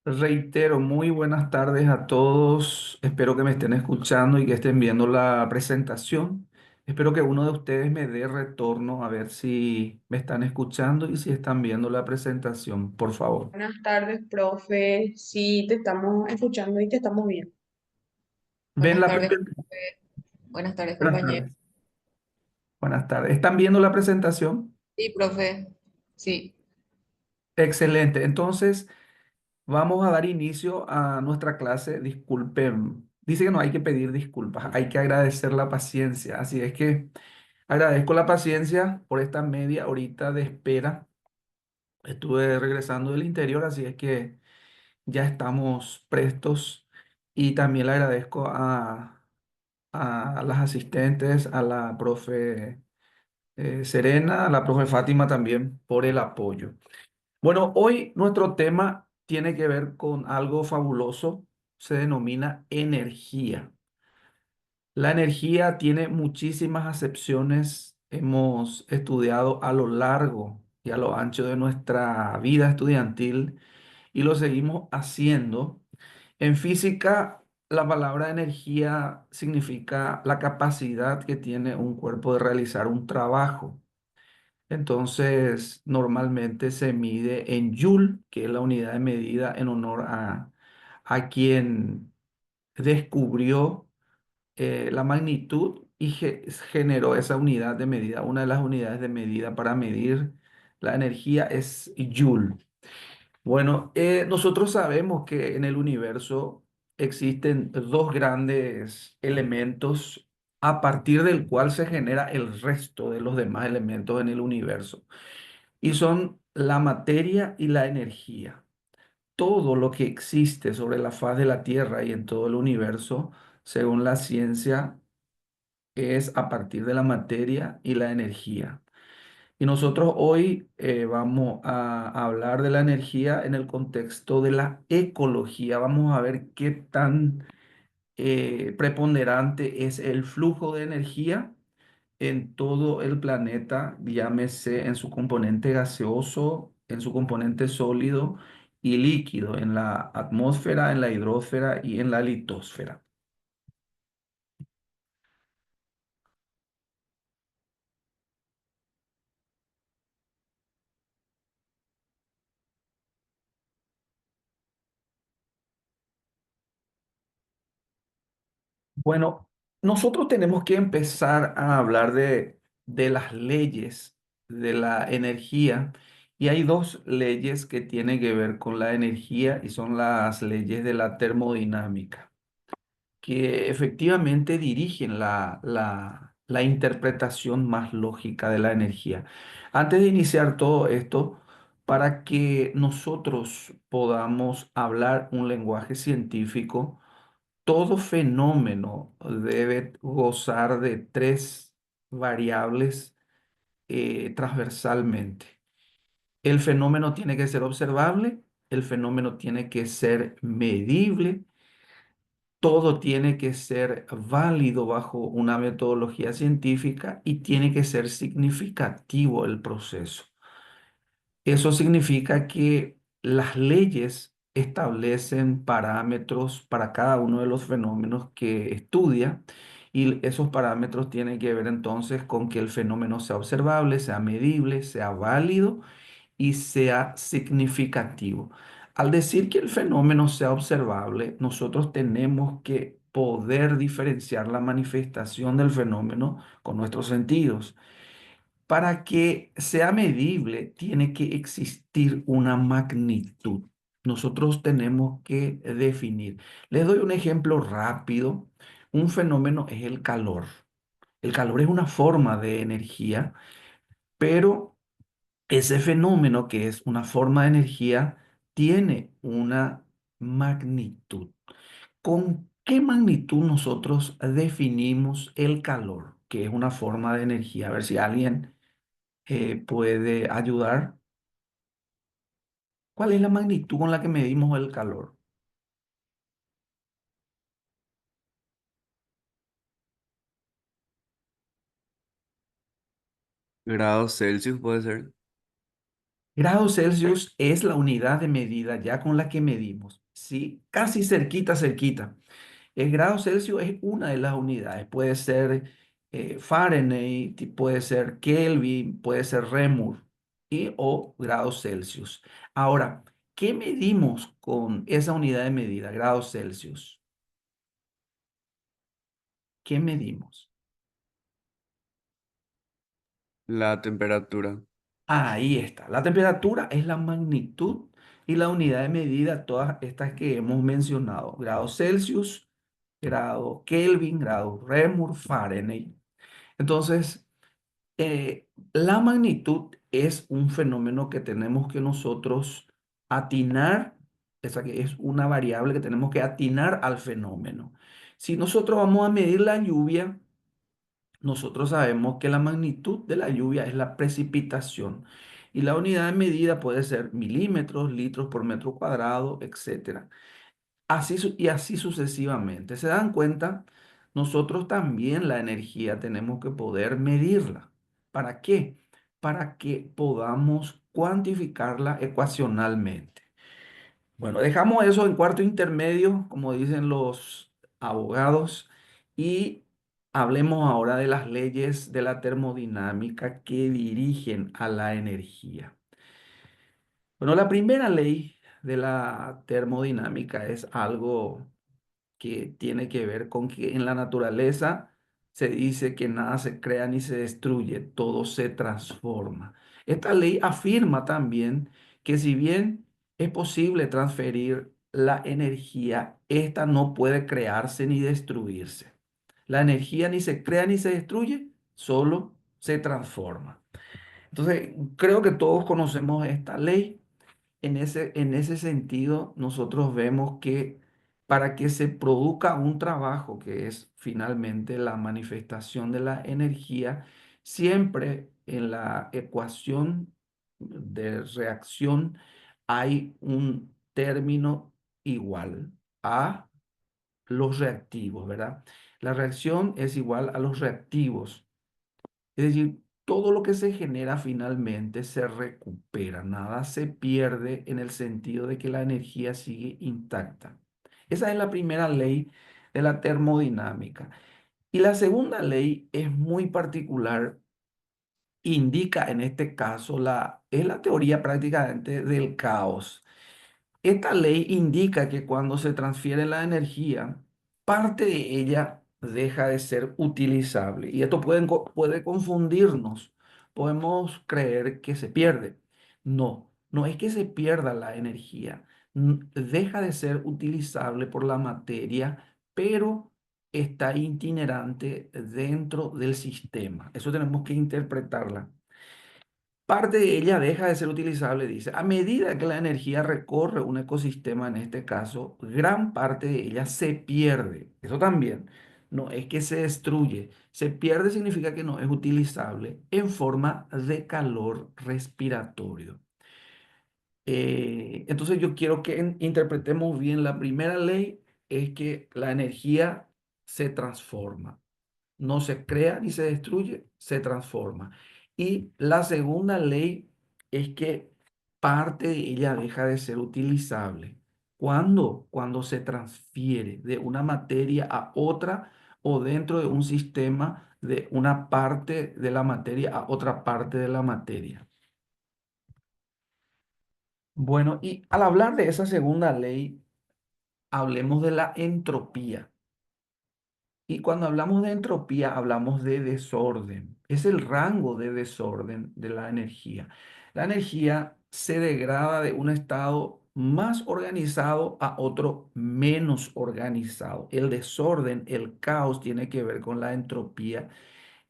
Reitero, muy buenas tardes a todos. Espero que me estén escuchando y que estén viendo la presentación. Espero que uno de ustedes me dé retorno a ver si me están escuchando y si están viendo la presentación, por favor. Buenas tardes, profe. Sí, te estamos escuchando y te estamos viendo. ¿Ven Buenas la tardes, presentación? buenas tardes, Buenas compañero. tardes. Buenas tardes. ¿Están viendo la presentación? Sí, profe. Sí. Excelente. Entonces, vamos a dar inicio a nuestra clase. Disculpen. Dice que no hay que pedir disculpas, hay que agradecer la paciencia. Así es que agradezco la paciencia por esta media horita de espera. Estuve regresando del interior, así es que ya estamos prestos. Y también le agradezco a las asistentes, a la profe Serena, a la profe Fátima también por el apoyo. Bueno, hoy nuestro tema tiene que ver con algo fabuloso, se denomina energía. La energía tiene muchísimas acepciones. Hemos estudiado a lo largo y a lo ancho de nuestra vida estudiantil y lo seguimos haciendo. En física, la palabra energía significa la capacidad que tiene un cuerpo de realizar un trabajo. Entonces, normalmente se mide en Joule, que es la unidad de medida en honor a quien descubrió la magnitud y generó esa unidad de medida. Una de las unidades de medida para medir la energía es Joule. Bueno, nosotros sabemos que en el universo existen dos grandes elementos a partir del cual se genera el resto de los demás elementos en el universo, y son la materia y la energía. Todo lo que existe sobre la faz de la Tierra y en todo el universo, según la ciencia, es a partir de la materia y la energía. Y nosotros hoy vamos a hablar de la energía en el contexto de la ecología. Vamos a ver qué tan preponderante es el flujo de energía en todo el planeta, llámese en su componente gaseoso, en su componente sólido y líquido, en la atmósfera, en la hidrosfera y en la litosfera. Bueno, nosotros tenemos que empezar a hablar de las leyes de la energía, y hay dos leyes que tienen que ver con la energía y son las leyes de la termodinámica, que efectivamente dirigen la interpretación más lógica de la energía. Antes de iniciar todo esto, para que nosotros podamos hablar un lenguaje científico, todo fenómeno debe gozar de tres variables transversalmente. El fenómeno tiene que ser observable, el fenómeno tiene que ser medible, todo tiene que ser válido bajo una metodología científica y tiene que ser significativo el proceso. Eso significa que las leyes establecen parámetros para cada uno de los fenómenos que estudia, y esos parámetros tienen que ver entonces con que el fenómeno sea observable, sea medible, sea válido y sea significativo. Al decir que el fenómeno sea observable, nosotros tenemos que poder diferenciar la manifestación del fenómeno con nuestros sentidos. Para que sea medible, tiene que existir una magnitud. Nosotros tenemos que definir. Les doy un ejemplo rápido. Un fenómeno es el calor. El calor es una forma de energía, pero ese fenómeno, que es una forma de energía, tiene una magnitud. ¿Con qué magnitud nosotros definimos el calor, que es una forma de energía? A ver si alguien puede ayudar. ¿Cuál es la magnitud con la que medimos el calor? Grados Celsius puede ser. Grados Celsius es la unidad de medida ya con la que medimos, ¿sí? Casi cerquita, cerquita. El grado Celsius es una de las unidades. Puede ser Fahrenheit, puede ser Kelvin, puede ser Reaumur y o grados Celsius. Ahora, ¿qué medimos con esa unidad de medida, grados Celsius? ¿Qué medimos? La temperatura. Ahí está. La temperatura es la magnitud y la unidad de medida, todas estas que hemos mencionado. Grados Celsius, grado Kelvin, grado Reaumur, Fahrenheit. Entonces, la magnitud es un fenómeno que tenemos que nosotros atinar, esa que es una variable que tenemos que atinar al fenómeno. Si nosotros vamos a medir la lluvia, nosotros sabemos que la magnitud de la lluvia es la precipitación y la unidad de medida puede ser milímetros, litros por metro cuadrado, etcétera. Y así sucesivamente. ¿Se dan cuenta? Nosotros también la energía tenemos que poder medirla. ¿Para qué? Para que podamos cuantificarla ecuacionalmente. Bueno, dejamos eso en cuarto intermedio, como dicen los abogados, y hablemos ahora de las leyes de la termodinámica que dirigen a la energía. Bueno, la primera ley de la termodinámica es algo que tiene que ver con que en la naturaleza se dice que nada se crea ni se destruye, todo se transforma. Esta ley afirma también que si bien es posible transferir la energía, esta no puede crearse ni destruirse. La energía ni se crea ni se destruye, solo se transforma. Entonces, creo que todos conocemos esta ley. En ese sentido, nosotros vemos que para que se produzca un trabajo, que es finalmente la manifestación de la energía, siempre en la ecuación de reacción hay un término igual a los reactivos, ¿verdad? La reacción es igual a los reactivos. Es decir, todo lo que se genera finalmente se recupera, nada se pierde en el sentido de que la energía sigue intacta. Esa es la primera ley de la termodinámica. Y la segunda ley es muy particular, indica en este caso es la teoría prácticamente del caos. Esta ley indica que cuando se transfiere la energía, parte de ella deja de ser utilizable. Y esto puede confundirnos. Podemos creer que se pierde. No, no es que se pierda la energía. Deja de ser utilizable por la materia, pero está itinerante dentro del sistema. Eso tenemos que interpretarla. Parte de ella deja de ser utilizable, dice. A medida que la energía recorre un ecosistema, en este caso, gran parte de ella se pierde. Eso también. No es que se destruye. Se pierde significa que no es utilizable en forma de calor respiratorio. Entonces yo quiero que interpretemos bien. La primera ley es que la energía se transforma, no se crea ni se destruye, se transforma. Y la segunda ley es que parte de ella deja de ser utilizable. ¿Cuándo? Cuando se transfiere de una materia a otra o dentro de un sistema de una parte de la materia a otra parte de la materia. Bueno, y al hablar de esa segunda ley, hablemos de la entropía. Y cuando hablamos de entropía, hablamos de desorden. Es el rango de desorden de la energía. La energía se degrada de un estado más organizado a otro menos organizado. El desorden, el caos, tiene que ver con la entropía,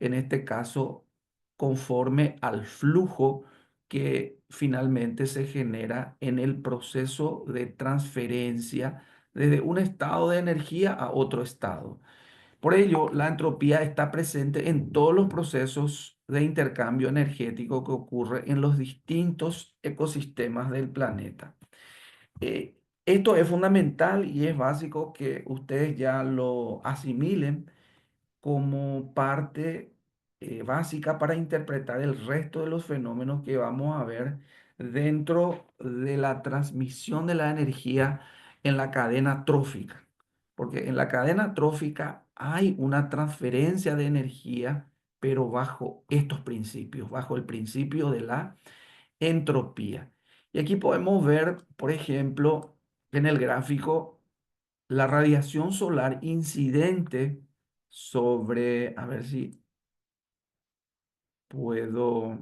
en este caso, conforme al flujo que finalmente se genera en el proceso de transferencia desde un estado de energía a otro estado. Por ello, la entropía está presente en todos los procesos de intercambio energético que ocurre en los distintos ecosistemas del planeta. Eh, Esto es fundamental y es básico que ustedes ya lo asimilen como parte básica para interpretar el resto de los fenómenos que vamos a ver dentro de la transmisión de la energía en la cadena trófica. Porque en la cadena trófica hay una transferencia de energía, pero bajo estos principios, bajo el principio de la entropía. Y aquí podemos ver, por ejemplo, en el gráfico, la radiación solar incidente sobre, a ver si puedo.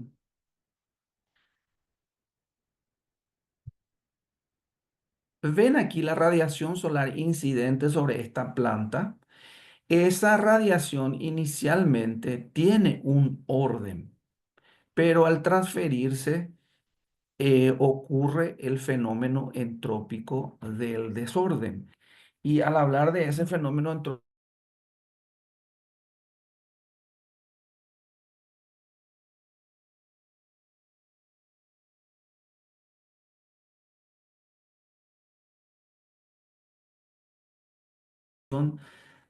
Ven aquí la radiación solar incidente sobre esta planta. Esa radiación inicialmente tiene un orden, pero al transferirse ocurre el fenómeno entrópico del desorden. Y al hablar de ese fenómeno entrópico,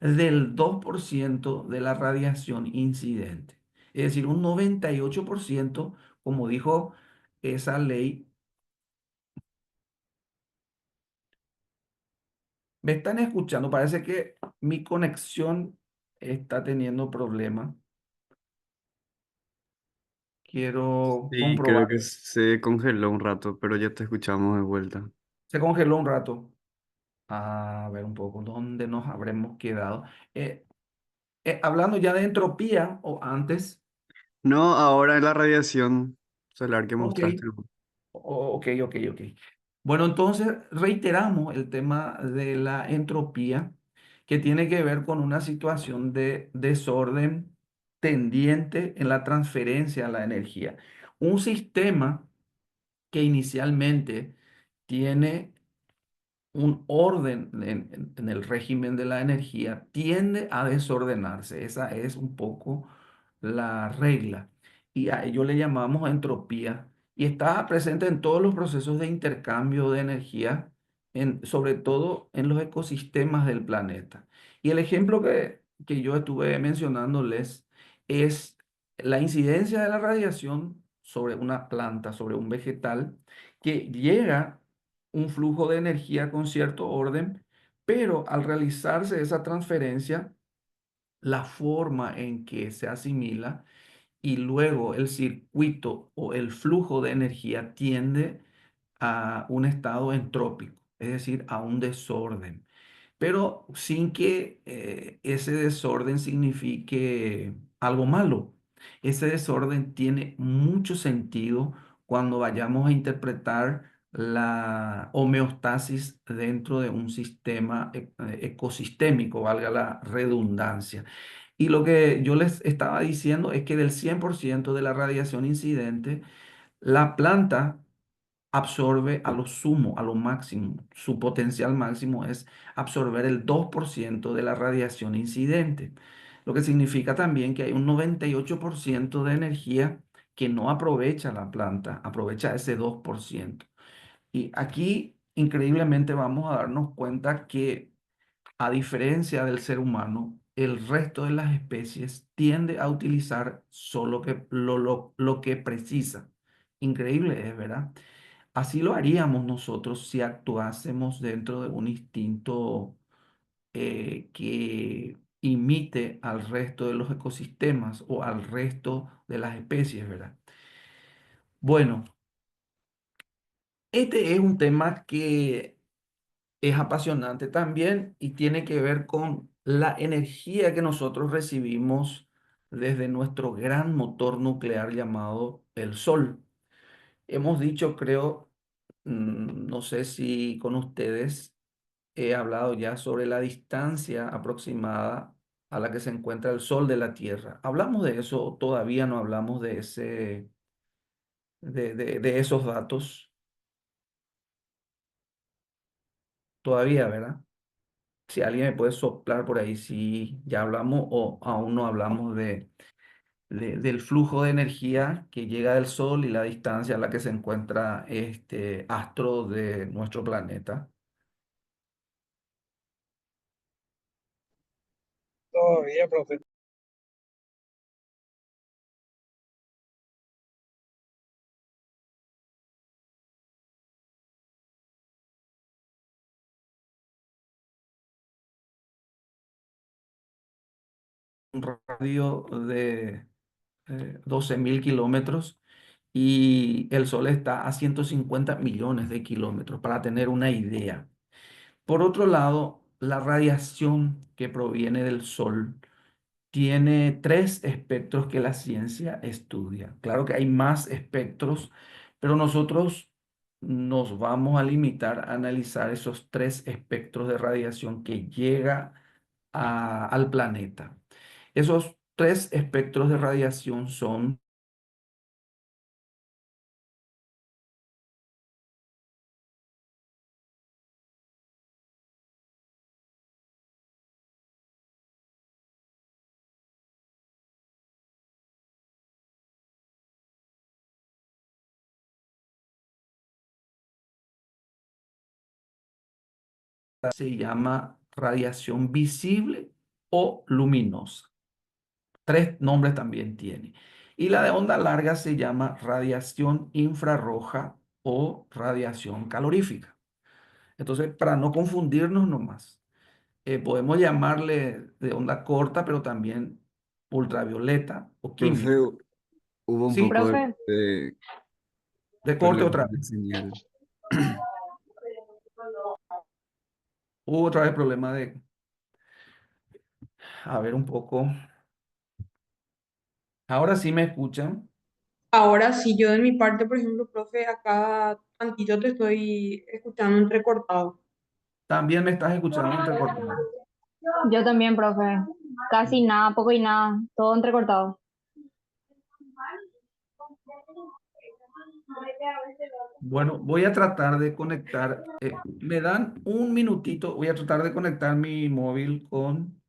del 2% de la radiación incidente. Es decir, un 98%, como dijo esa ley. ¿Me están escuchando? Parece que mi conexión está teniendo problemas. Quiero Sí, creo comprobar. que se congeló un rato, pero ya te escuchamos de vuelta. Se congeló un rato. A ver un poco, ¿dónde nos habremos quedado? Eh, hablando ya de entropía o antes. No, ahora la radiación solar que Ok, mostraste. ok. Bueno, entonces reiteramos el tema de la entropía, que tiene que ver con una situación de desorden tendiente en la transferencia de la energía. Un sistema que inicialmente tiene un orden en el régimen de la energía tiende a desordenarse. Esa es un poco la regla. Y a ello le llamamos entropía. Y está presente en todos los procesos de intercambio de energía, sobre todo en los ecosistemas del planeta. Y el ejemplo que yo estuve mencionándoles es la incidencia de la radiación sobre una planta, sobre un vegetal, que llega un flujo de energía con cierto orden, pero al realizarse esa transferencia, la forma en que se asimila y luego el circuito o el flujo de energía tiende a un estado entrópico, es decir, a un desorden, pero sin que ese desorden signifique algo malo. Ese desorden tiene mucho sentido cuando vayamos a interpretar la homeostasis dentro de un sistema ecosistémico, valga la redundancia. Y lo que yo les estaba diciendo es que del 100% de la radiación incidente, la planta absorbe a lo sumo, a lo máximo. Su potencial máximo es absorber el 2% de la radiación incidente, lo que significa también que hay un 98% de energía que no aprovecha la planta, aprovecha ese 2%. Y aquí, increíblemente, vamos a darnos cuenta que, a diferencia del ser humano, el resto de las especies tiende a utilizar solo lo que precisa. Increíble es, ¿verdad? Así lo haríamos nosotros si actuásemos dentro de un instinto que imite al resto de los ecosistemas o al resto de las especies, ¿verdad? Bueno, este es un tema que es apasionante también y tiene que ver con la energía que nosotros recibimos desde nuestro gran motor nuclear llamado el Sol. Hemos dicho, creo, no sé si con ustedes he hablado ya sobre la distancia aproximada a la que se encuentra el Sol de la Tierra. ¿Hablamos de eso o todavía no hablamos de de esos datos? Todavía, ¿verdad? Si alguien me puede soplar por ahí, si ya hablamos o aún no hablamos del flujo de energía que llega del Sol y la distancia a la que se encuentra este astro de nuestro planeta. Todavía, profe. un radio de 12.000 kilómetros y el Sol está a 150 millones de kilómetros, para tener una idea. Por otro lado, la radiación que proviene del Sol tiene tres espectros que la ciencia estudia. Claro que hay más espectros, pero nosotros nos vamos a limitar a analizar esos tres espectros de radiación que llega al planeta. Esos tres espectros de radiación son se llama radiación visible o luminosa. Tres nombres también tiene. Y la de onda larga se llama radiación infrarroja o radiación calorífica. Entonces, para no confundirnos nomás, podemos llamarle de onda corta, pero también ultravioleta o Profe, química. hubo un Sí, poco Profe, de de corte problemas otra de vez. señal. Hubo otra vez problema de, a ver un poco. Ahora sí me escuchan. ahora sí, yo de mi parte, por ejemplo, profe, acá tantito te estoy escuchando entrecortado. También me estás escuchando entrecortado. Yo también, profe. Casi nada, poco y nada, todo entrecortado. Bueno, voy a tratar de conectar. Me dan un minutito. Voy a tratar de conectar mi móvil con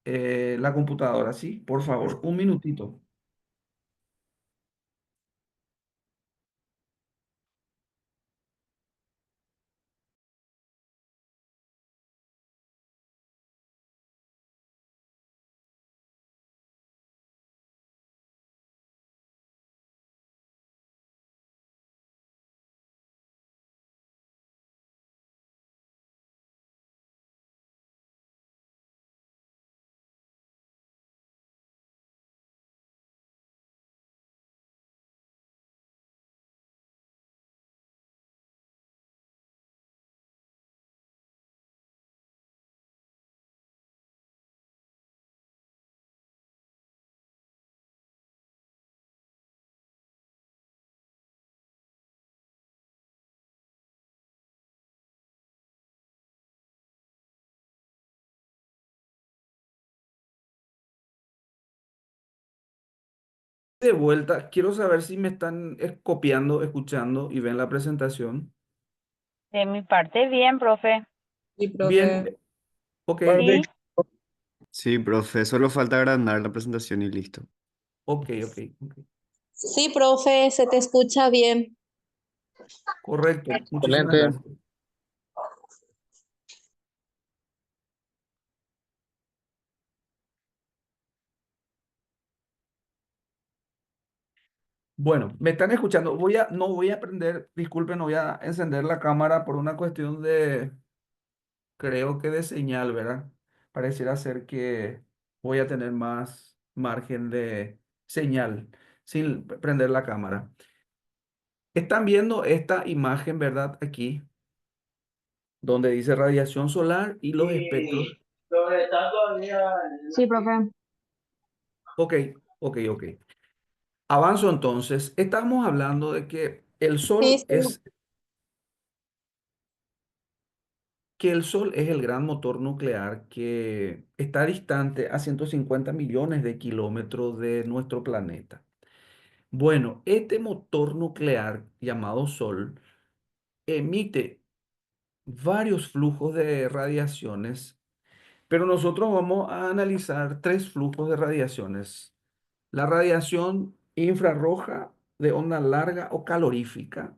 la computadora. ¿Sí? Por favor, un minutito. De vuelta, quiero saber si me están copiando, escuchando y ven la presentación. De mi parte, bien, profe. Sí, profe. Bien, ok, Sí, Perfecto. Sí, profe, solo falta agrandar la presentación y listo. ok, ok, ok. Sí, profe, se te escucha bien. Correcto, muchísimas Excelente. gracias. Bueno, me están escuchando. No voy a prender, disculpen, no voy a encender la cámara por una cuestión de, creo que de señal, ¿verdad? Pareciera ser que voy a tener más margen de señal sin prender la cámara. Están viendo esta imagen, ¿verdad? Aquí, donde dice radiación solar y los espectros. Sí, profe. Ok, ok, ok. Avanzo entonces. Estamos hablando de Sí, sí. que el Sol es el gran motor nuclear que está distante a 150 millones de kilómetros de nuestro planeta. Bueno, este motor nuclear llamado Sol emite varios flujos de radiaciones, pero nosotros vamos a analizar tres flujos de radiaciones. La radiación infrarroja de onda larga o calorífica,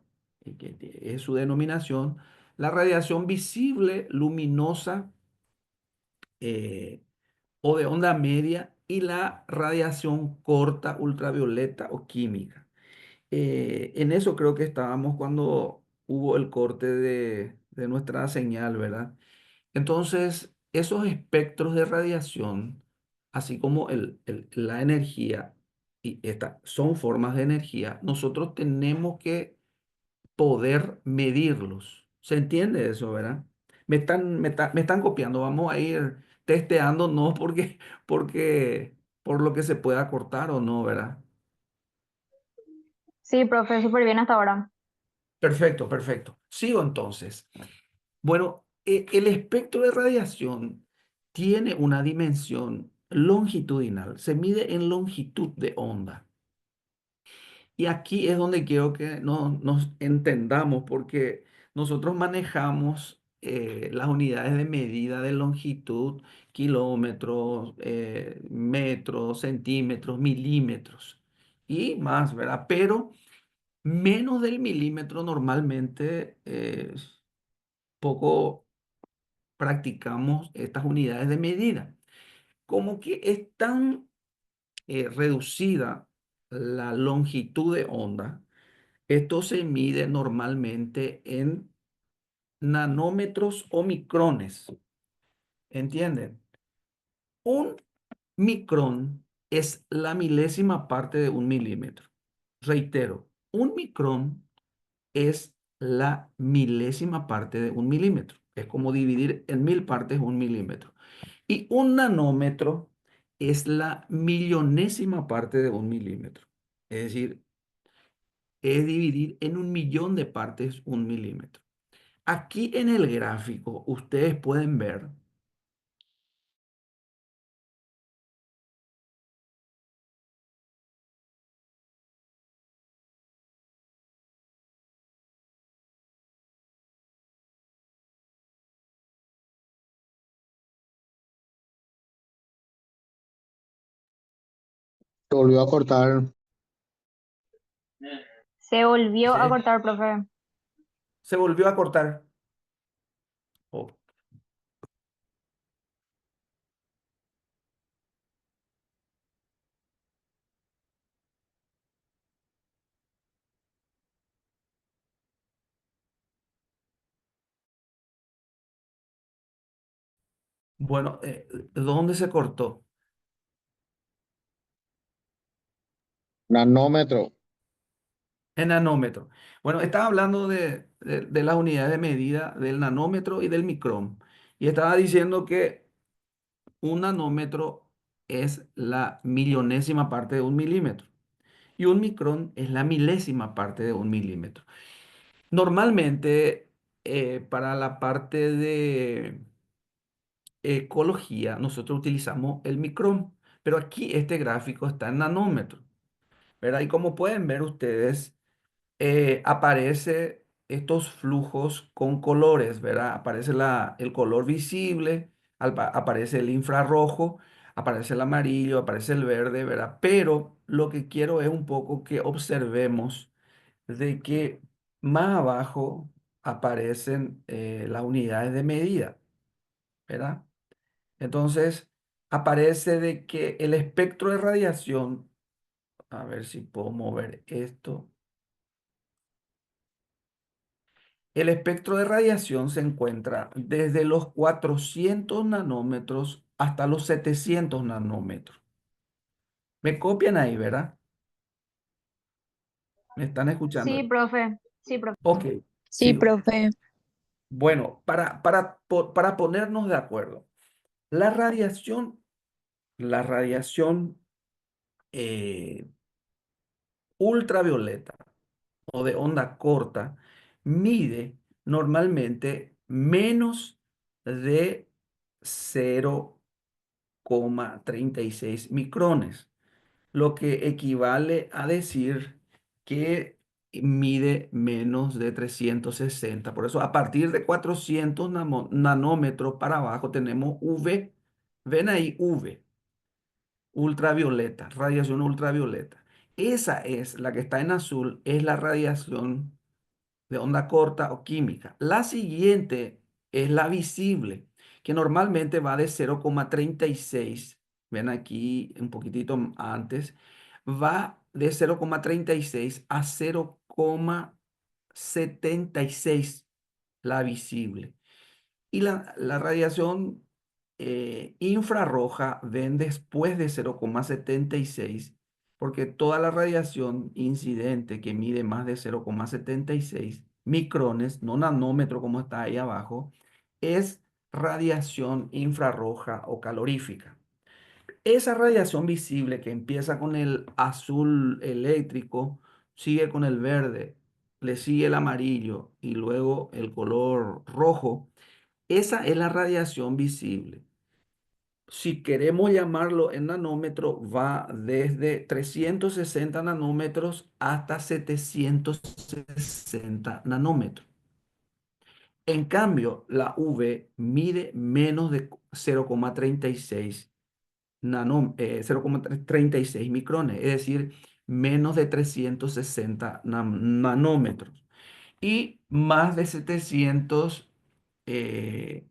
que es su denominación. La radiación visible luminosa eh, o de onda media y la radiación corta ultravioleta o química. En eso creo que estábamos cuando hubo el corte de nuestra señal, ¿verdad? Entonces, esos espectros de radiación así como la energía, y esta son formas de energía, nosotros tenemos que poder medirlos. ¿Se entiende eso, verdad? Me están copiando, vamos a ir testeando, no por lo que se pueda cortar o no, ¿verdad? Sí, profe, súper bien hasta ahora. Perfecto, perfecto. Sigo entonces. Bueno, el espectro de radiación tiene una dimensión longitudinal, se mide en longitud de onda. Y aquí es donde quiero que nos entendamos, porque nosotros manejamos las unidades de medida de longitud, kilómetros, metros, centímetros, milímetros y más, ¿verdad? Pero menos del milímetro normalmente poco practicamos estas unidades de medida. Como que es tan reducida la longitud de onda, esto se mide normalmente en nanómetros o micrones. ¿Entienden? Un micrón es la milésima parte de un milímetro. Reitero, un micrón es la milésima parte de un milímetro. Es como dividir en 1000 partes un milímetro. Y un nanómetro es la millonésima parte de un milímetro. Es decir, es dividir en 1 millón de partes un milímetro. Aquí en el gráfico ustedes pueden ver Se volvió a cortar. Se volvió a se, cortar, profe. se volvió a cortar. Oh, bueno, ¿dónde se cortó? Nanómetro. En nanómetro. Bueno, estaba hablando de las unidades de medida del nanómetro y del micrón. Y estaba diciendo que un nanómetro es la millonésima parte de un milímetro. Y un micrón es la milésima parte de un milímetro. Normalmente, para la parte de ecología, nosotros utilizamos el micrón, pero aquí este gráfico está en nanómetro, ¿verdad? Y como pueden ver ustedes, aparece estos flujos con colores, ¿verdad? Aparece el color visible, aparece el infrarrojo, aparece el amarillo, aparece el verde, ¿verdad? Pero lo que quiero es un poco que observemos de que más abajo aparecen las unidades de medida, ¿verdad? Entonces, aparece de que el espectro de radiación, a ver si puedo mover esto, el espectro de radiación se encuentra desde los 400 nanómetros hasta los 700 nanómetros. ¿Me copian ahí, verdad? ¿Me están Sí, escuchando? profe. Sí, profe. Ok, Sí, sigo. profe. Bueno, para ponernos de acuerdo, la radiación eh, ultravioleta o de onda corta mide normalmente menos de 0,36 micrones, lo que equivale a decir que mide menos de 360. Por eso, a partir de 400 nanómetros para abajo tenemos UV. Ven ahí UV, ultravioleta, radiación ultravioleta. Esa es la que está en azul, es la radiación de onda corta o química. La siguiente es la visible, que normalmente va de 0,36. Ven aquí un poquitito antes. Va de 0,36 a 0,76 la visible. Y la radiación infrarroja ven después de 0,76, porque toda la radiación incidente que mide más de 0,76 micrones, no nanómetro como está ahí abajo, es radiación infrarroja o calorífica. Esa radiación visible que empieza con el azul eléctrico, sigue con el verde, le sigue el amarillo y luego el color rojo, esa es la radiación visible. Si queremos llamarlo en nanómetro, va desde 360 nanómetros hasta 760 nanómetros. En cambio, la UV mide menos de 0,36 0,36 micrones, es decir, menos de 360 nanómetros y más de 700 eh,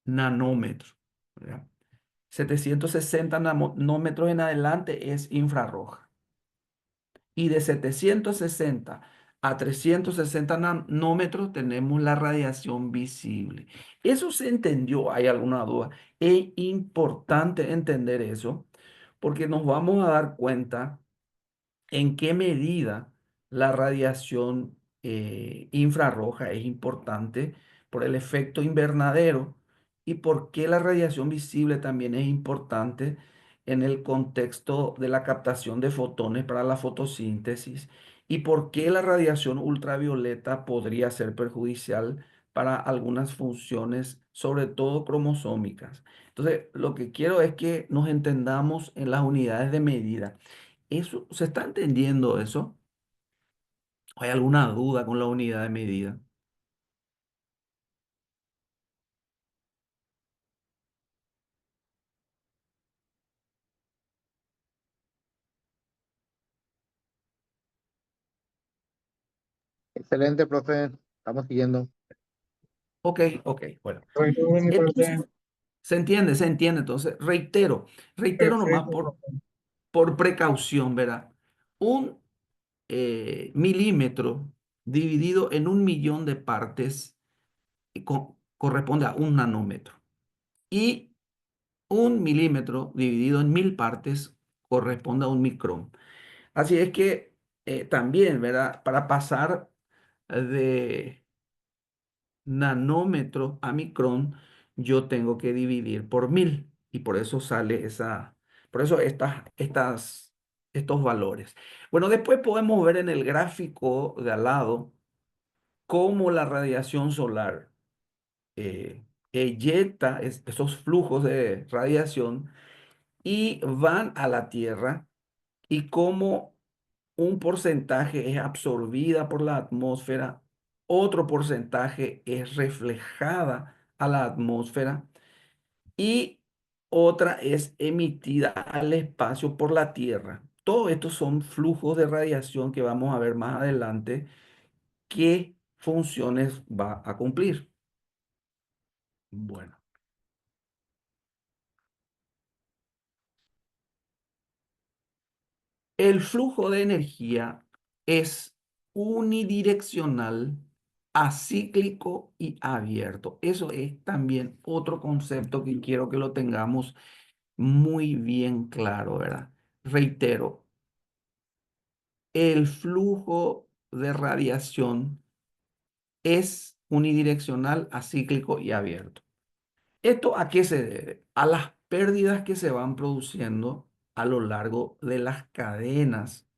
nanómetros, ¿verdad? 760 nanómetros en adelante es infrarroja. Y de 760 a 360 nanómetros tenemos la radiación visible. ¿Eso se entendió? ¿Hay alguna duda? Es importante entender eso porque nos vamos a dar cuenta en qué medida la radiación infrarroja es importante por el efecto invernadero y por qué la radiación visible también es importante en el contexto de la captación de fotones para la fotosíntesis y por qué la radiación ultravioleta podría ser perjudicial para algunas funciones, sobre todo cromosómicas. Entonces, lo que quiero es que nos entendamos en las unidades de medida. ¿Eso se está entendiendo eso? ¿Hay alguna duda con la unidad de medida? Excelente, profe. Estamos siguiendo. Ok, ok, bueno. Correcto de mi Entonces, parte. se entiende, se entiende. Entonces, reitero nomás Perfecto, profe. por precaución, ¿verdad? Un milímetro dividido en 1 millón de partes corresponde a un nanómetro. Y 1 milímetro dividido en 1000 partes corresponde a un micrón. Así es que también, ¿verdad? Para pasar de nanómetro a micrón, yo tengo que dividir por 1000 y por eso sale por eso estos valores. Bueno, después podemos ver en el gráfico de al lado cómo la radiación solar eyecta esos flujos de radiación y van a la Tierra y cómo un porcentaje es absorbida por la atmósfera, otro porcentaje es reflejada a la atmósfera y otra es emitida al espacio por la Tierra. Todos estos son flujos de radiación que vamos a ver más adelante qué funciones va a cumplir. Bueno. El flujo de energía es unidireccional, acíclico y abierto. Eso es también otro concepto que quiero que lo tengamos muy bien claro, ¿verdad? Reitero, el flujo de radiación es unidireccional, acíclico y abierto. ¿Esto a qué se debe? A las pérdidas que se van produciendo a lo largo de las cadenas,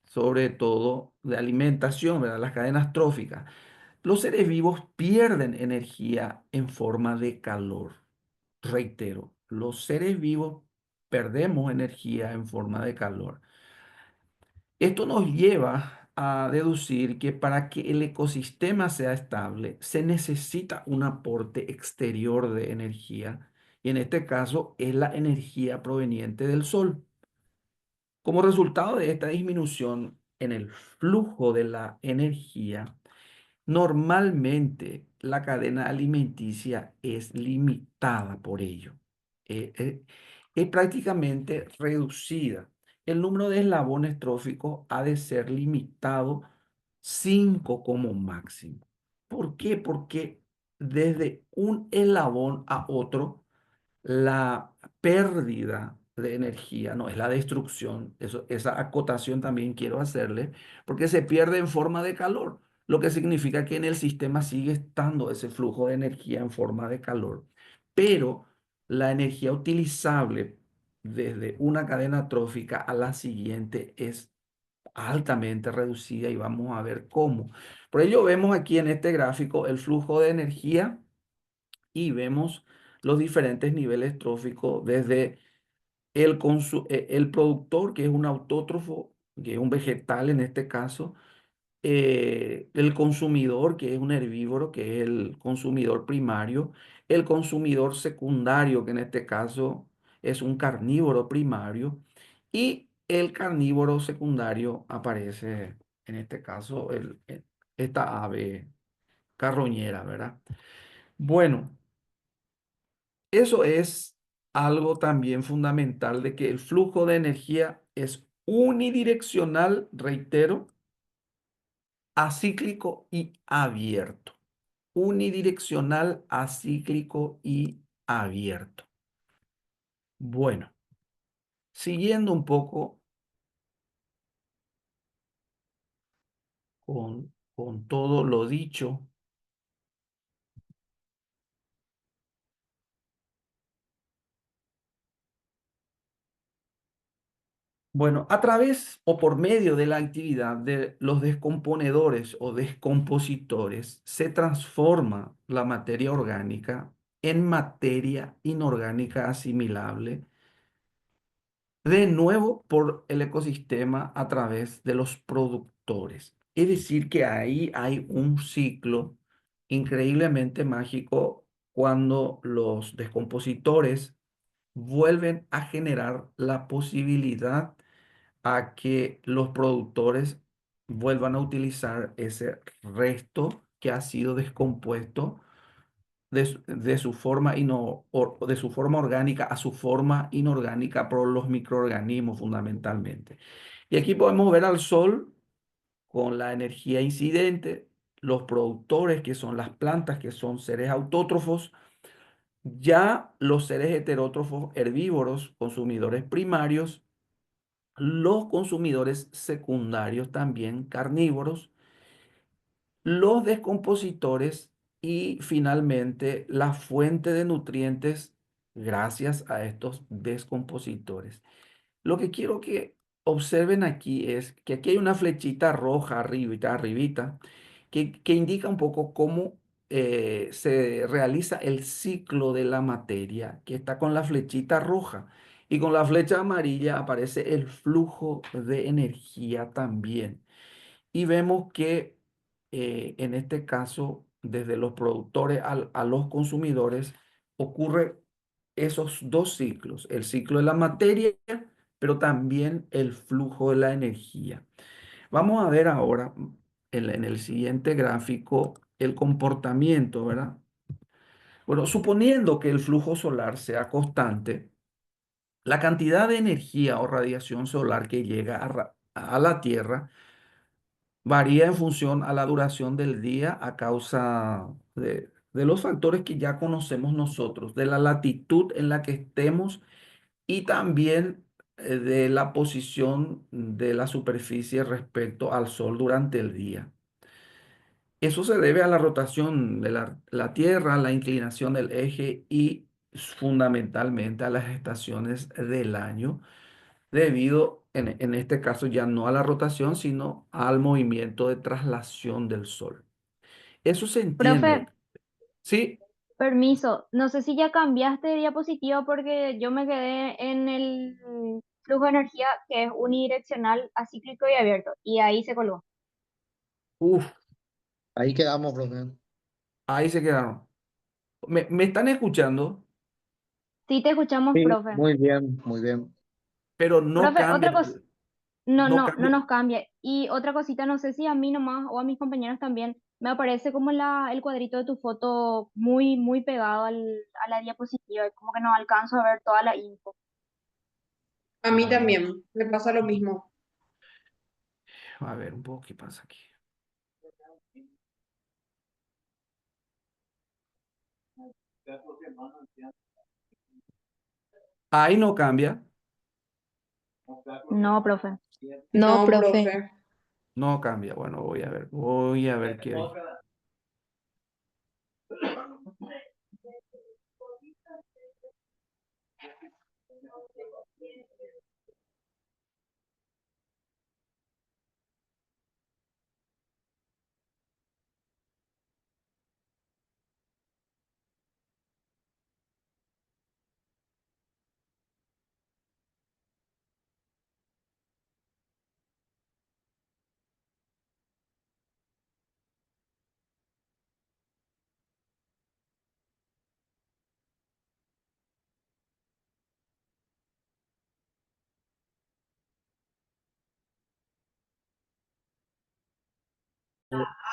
sobre todo de alimentación, ¿verdad? Las cadenas tróficas. Los seres vivos pierden energía en forma de calor. Reitero, los seres vivos perdemos energía en forma de calor. Esto nos lleva a deducir que para que el ecosistema sea estable se necesita un aporte exterior de energía y en este caso es la energía proveniente del sol. Como resultado de esta disminución en el flujo de la energía, normalmente la cadena alimenticia es limitada por ello. Es prácticamente reducida. El número de eslabones tróficos ha de ser limitado 5 como máximo. ¿Por qué? Porque desde un eslabón a otro la pérdida de energía, no es la destrucción. Esa acotación también quiero hacerle, porque se pierde en forma de calor, lo que significa que en el sistema sigue estando ese flujo de energía en forma de calor, pero la energía utilizable desde una cadena trófica a la siguiente es altamente reducida y vamos a ver cómo. Por ello vemos aquí en este gráfico el flujo de energía y vemos los diferentes niveles tróficos desde el productor, que es un autótrofo, que es un vegetal en este caso, el consumidor, que es un herbívoro, que es el consumidor primario, el consumidor secundario, que en este caso es un carnívoro primario, y el carnívoro secundario aparece, en este caso, esta ave carroñera, ¿verdad? Bueno, eso es algo también fundamental de que el flujo de energía es unidireccional, reitero, acíclico y abierto. Unidireccional, acíclico y abierto. Bueno, siguiendo un poco con todo lo dicho, bueno, a través o por medio de la actividad de los descomponedores o descompositores, se transforma la materia orgánica en materia inorgánica asimilable, de nuevo por el ecosistema a través de los productores. Es decir, que ahí hay un ciclo increíblemente mágico cuando los descompositores vuelven a generar la posibilidad a que los productores vuelvan a utilizar ese resto que ha sido descompuesto de su forma de su forma orgánica a su forma inorgánica por los microorganismos fundamentalmente. Y aquí podemos ver al sol con la energía incidente, los productores que son las plantas, que son seres autótrofos, ya los seres heterótrofos herbívoros, consumidores primarios, los consumidores secundarios también carnívoros, los descompositores y finalmente la fuente de nutrientes gracias a estos descompositores. Lo que quiero que observen aquí es que aquí hay una flechita roja arribita, que indica un poco cómo se realiza el ciclo de la materia, que está con la flechita roja. Y con la flecha amarilla aparece el flujo de energía también. Y vemos que en este caso, desde los productores a los consumidores, ocurre esos dos ciclos, el ciclo de la materia, pero también el flujo de la energía. Vamos a ver ahora en el siguiente gráfico el comportamiento, ¿verdad? Bueno, suponiendo que el flujo solar sea constante, la cantidad de energía o radiación solar que llega a la Tierra varía en función a la duración del día a causa de los factores que ya conocemos nosotros, de la latitud en la que estemos y también de la posición de la superficie respecto al Sol durante el día. Eso se debe a la rotación de la Tierra, la inclinación del eje y fundamentalmente a las estaciones del año, debido en este caso ya no a la rotación, sino al movimiento de traslación del Sol. Eso se entiende. Profe, Sí, permiso, no sé si ya cambiaste de diapositiva porque yo me quedé en el flujo de energía que es unidireccional, acíclico y abierto, y ahí se colgó. uf, Ahí quedamos, profe. ahí se quedaron. ¿Me están escuchando? Sí te escuchamos, Sí, profe. muy bien, muy bien. Pero no Profe, cambia, otra cosa, no, no no, no cambia. nos cambie. Y otra cosita, no sé si a mí nomás o a mis compañeros también, me aparece como el cuadrito de tu foto muy, muy pegado a la diapositiva, y como que no alcanzo a ver toda la info. A mí también me pasa lo mismo. A ver, un poco qué pasa aquí. Ahí no cambia, No, profe. No, No, profe. profe. no cambia. Bueno, voy a ver qué hay.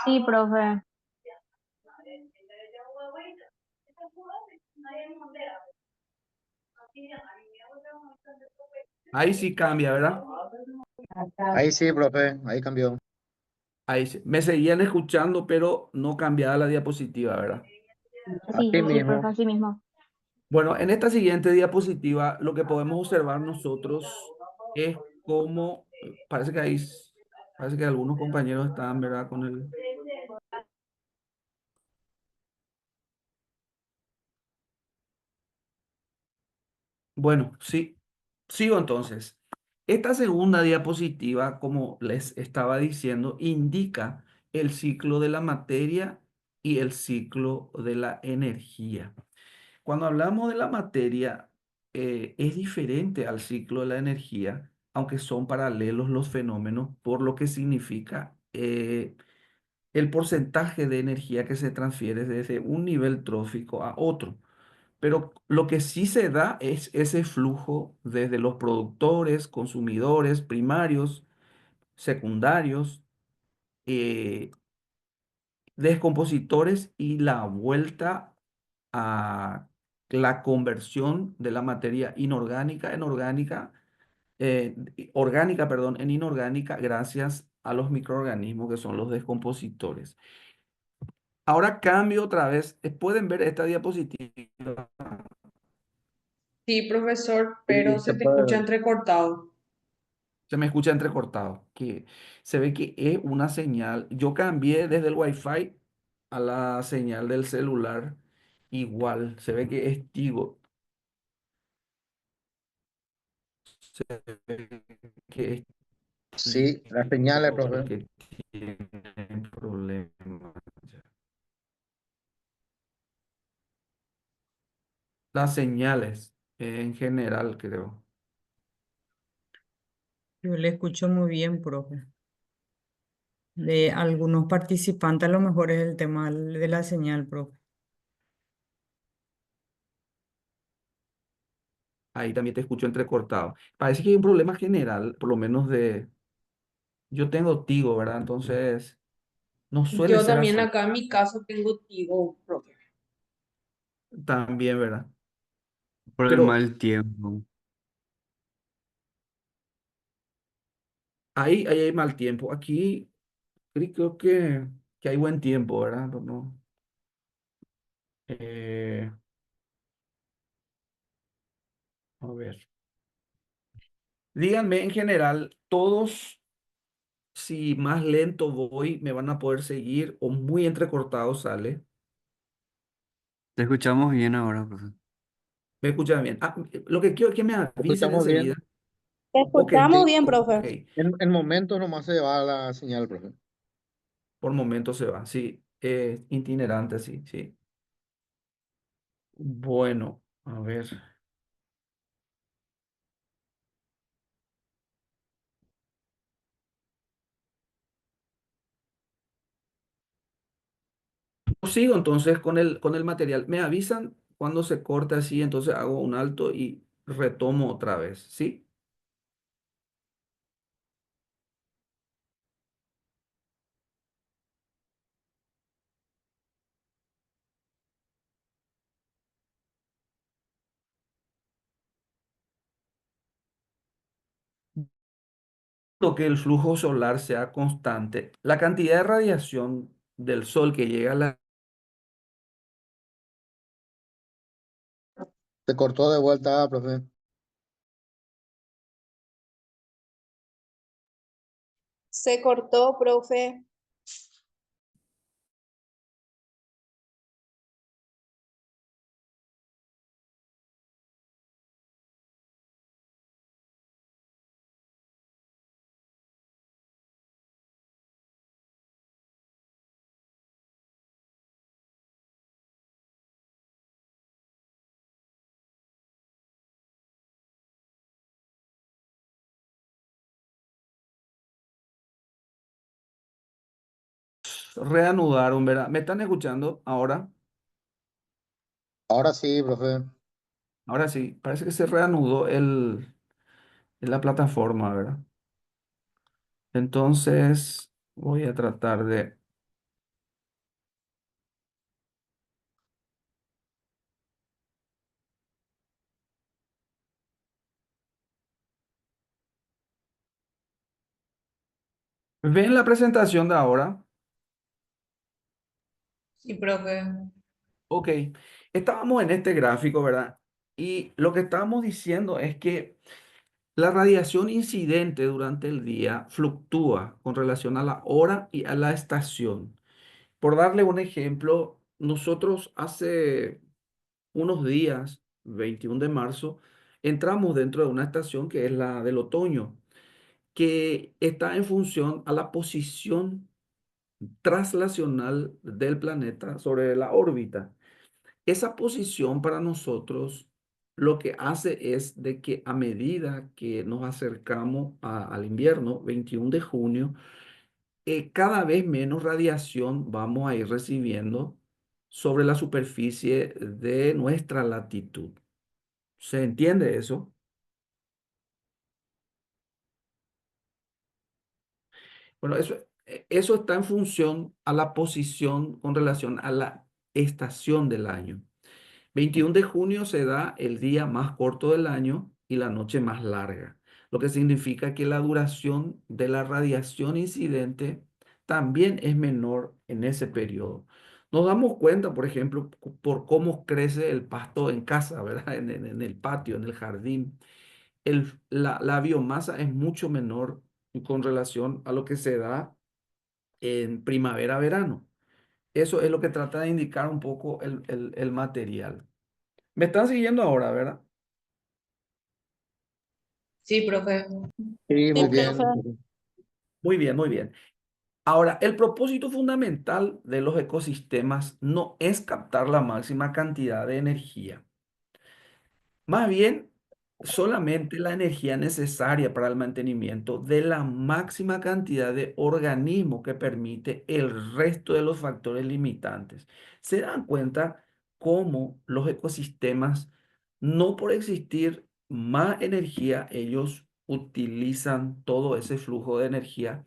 Sí, profe. Ahí sí cambia, ¿verdad? Ahí sí, profe, ahí cambió. Ahí sí. Me seguían escuchando, pero no cambiaba la diapositiva, ¿verdad? Sí, Así sí, profe, mismo. así mismo. Bueno, en esta siguiente diapositiva, lo que podemos observar nosotros es cómo, parece que algunos compañeros están, ¿verdad? Con el... Bueno, sí, sigo entonces. Esta segunda diapositiva, como les estaba diciendo, indica el ciclo de la materia y el ciclo de la energía. Cuando hablamos de la materia, es diferente al ciclo de la energía, aunque son paralelos los fenómenos, por lo que significa el porcentaje de energía que se transfiere desde un nivel trófico a otro. Pero lo que sí se da es ese flujo desde los productores, consumidores primarios, secundarios, eh, descompositores y la vuelta a la conversión de la materia inorgánica en orgánica, orgánica, perdón, en inorgánica gracias a los microorganismos que son los descompositores. Ahora cambio otra vez. Pueden ver esta diapositiva. Sí, profesor, pero Sí, se se te puede escucha ver. entrecortado. Se me escucha entrecortado, que se ve que es una señal. Yo cambié desde el Wi-Fi a la señal del celular. Igual, se ve que es Tigo. Se ve que es Sí, las señales, Tigo el profe. que tiene problemas. Las señales en general, creo. Yo le escucho muy bien, profe. De algunos participantes a lo mejor es el tema de la señal, profe. Ahí también te escucho entrecortado. Parece que hay un problema general, por lo menos de... Yo tengo Tigo, ¿verdad? Entonces, no suele Yo ser también así. acá en mi caso tengo Tigo, profe. También, ¿verdad? Por el Pero mal tiempo. ahí hay mal tiempo. Aquí creo que hay buen tiempo, ¿verdad? No, no. Eh, a ver. Díganme en general, todos, si más lento voy, me van a poder seguir o muy entrecortado sale. Te escuchamos bien ahora, profe. ¿Me escuchan bien? Lo que quiero es que me avisen Escuchamos enseguida. bien. Te Ok, escuchamos bien, ok. profe. En momentos nomás se va la señal, profe. Por momentos se va. Sí, itinerante, sí, sí. Bueno, a ver. Sigo entonces con el material. Me avisan cuando se corta así, entonces hago un alto y retomo otra vez, ¿sí? Lo que el flujo solar sea constante, la cantidad de radiación del sol que llega a la... Se cortó de vuelta, profe. Se cortó, profe. Reanudaron, ¿verdad? ¿Me están escuchando ahora? Ahora sí, profe. Ahora sí, parece que se reanudó la plataforma, ¿verdad? Entonces, voy a tratar de... ¿Ven la presentación de ahora? Sí, profe. Ok, estábamos en este gráfico, ¿verdad? Y lo que estábamos diciendo es que la radiación incidente durante el día fluctúa con relación a la hora y a la estación. Por darle un ejemplo, nosotros hace unos días, 21 de marzo, entramos dentro de una estación que es la del otoño, que está en función a la posición traslacional del planeta sobre la órbita. Esa posición para nosotros lo que hace es de que a medida que nos acercamos al invierno, 21 de junio, cada vez menos radiación vamos a ir recibiendo sobre la superficie de nuestra latitud. ¿Se entiende eso? Bueno, eso está en función a la posición con relación a la estación del año. 21 de junio se da el día más corto del año y la noche más larga, lo que significa que la duración de la radiación incidente también es menor en ese periodo. Nos damos cuenta, por ejemplo, por cómo crece el pasto en casa, ¿verdad? En el patio, en el jardín. La biomasa es mucho menor con relación a lo que se da en primavera-verano. Eso es lo que trata de indicar un poco el material. Me están siguiendo ahora, ¿verdad? Sí, profe. Sí, Sí, muy profe. bien. Muy bien, muy bien. Ahora, el propósito fundamental de los ecosistemas no es captar la máxima cantidad de energía. Más bien, solamente la energía necesaria para el mantenimiento de la máxima cantidad de organismos que permite el resto de los factores limitantes. ¿Se dan cuenta cómo los ecosistemas, no por existir más energía, ellos utilizan todo ese flujo de energía?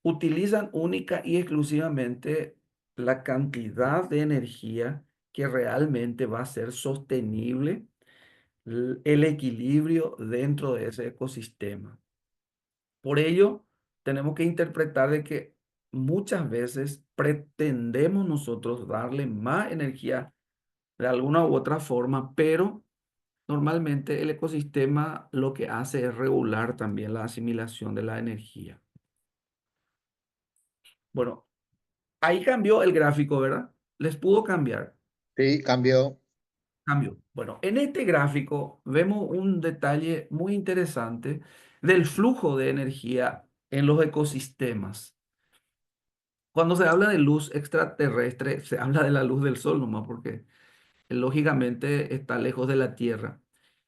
Utilizan única y exclusivamente la cantidad de energía que realmente va a ser sostenible el equilibrio dentro de ese ecosistema. Por ello, tenemos que interpretar de que muchas veces pretendemos nosotros darle más energía de alguna u otra forma, pero normalmente el ecosistema lo que hace es regular también la asimilación de la energía. Bueno, ahí cambió el gráfico, ¿verdad? ¿Les pudo cambiar? Sí, cambió. Cambio. Bueno, en este gráfico vemos un detalle muy interesante del flujo de energía en los ecosistemas. Cuando se habla de luz extraterrestre, se habla de la luz del sol nomás porque lógicamente está lejos de la Tierra.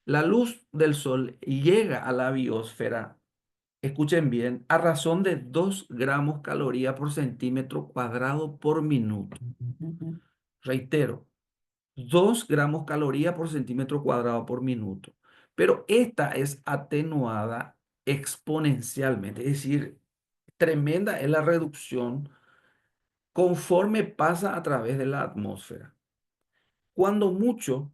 La luz del sol llega a la biosfera, escuchen bien, a razón de 2 gramos caloría por centímetro cuadrado por minuto. Reitero, 2 gramos caloría por centímetro cuadrado por minuto. Pero esta es atenuada exponencialmente, es decir, tremenda es la reducción conforme pasa a través de la atmósfera. Cuando mucho,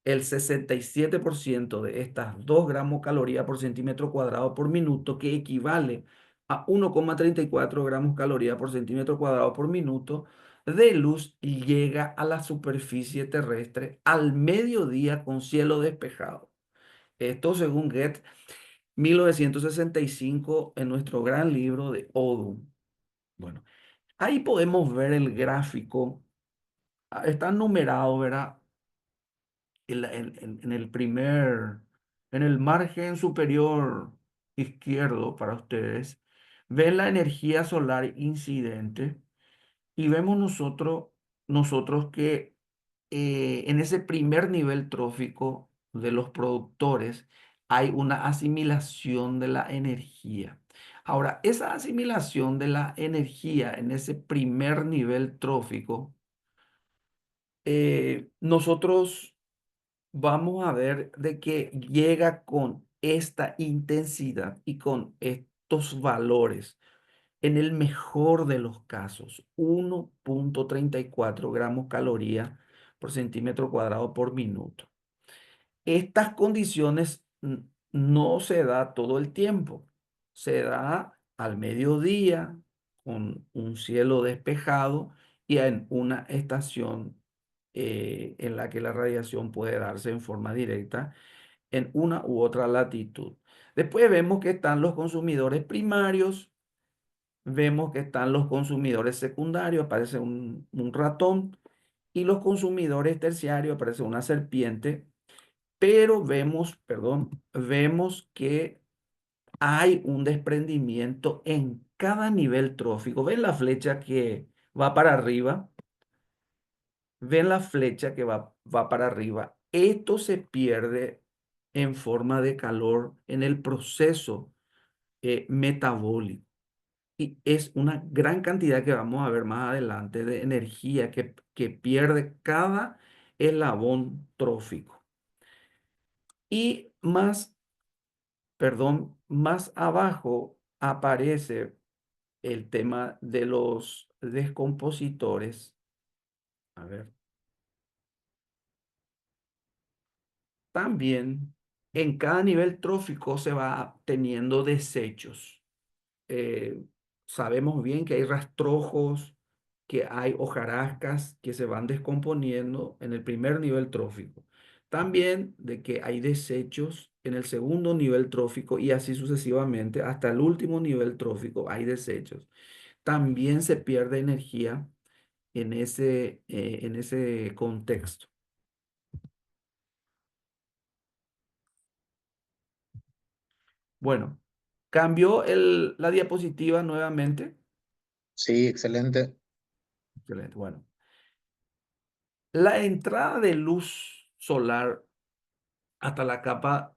el 67% de estas 2 gramos caloría por centímetro cuadrado por minuto, que equivale a 1,34 gramos caloría por centímetro cuadrado por minuto, de luz llega a la superficie terrestre al mediodía con cielo despejado. Esto según Goethe. 1965 en nuestro gran libro de Odum. Bueno, ahí podemos ver el gráfico. Está numerado, ¿verdad? En el en el margen superior izquierdo para ustedes, ven la energía solar incidente y vemos nosotros que en ese primer nivel trófico de los productores hay una asimilación de la energía. Ahora, esa asimilación de la energía en ese primer nivel trófico, nosotros vamos a ver de que llega con esta intensidad y con estos valores. En el mejor de los casos, 1,34 gramos caloría por centímetro cuadrado por minuto. Estas condiciones no se da todo el tiempo. Se da al mediodía con un cielo despejado y en una estación en la que la radiación puede darse en forma directa en una u otra latitud. Después vemos que están los consumidores primarios, vemos que están los consumidores secundarios, aparece un ratón, y los consumidores terciarios, aparece una serpiente, pero vemos, perdón, vemos que hay un desprendimiento en cada nivel trófico. ¿Ven la flecha que va para arriba? ¿Ven la flecha que va para arriba? Esto se pierde en forma de calor en el proceso metabólico. Y es una gran cantidad que vamos a ver más adelante de energía que pierde cada eslabón trófico. Y más, perdón, más abajo aparece el tema de los descompositores. A ver. También en cada nivel trófico se va teniendo desechos. Sabemos bien que hay rastrojos, que hay hojarascas que se van descomponiendo en el primer nivel trófico. También de que hay desechos en el segundo nivel trófico y así sucesivamente hasta el último nivel trófico hay desechos. También se pierde energía en ese contexto. Bueno, cambió la diapositiva nuevamente. Sí, excelente. Excelente. Bueno, la entrada de luz solar hasta la capa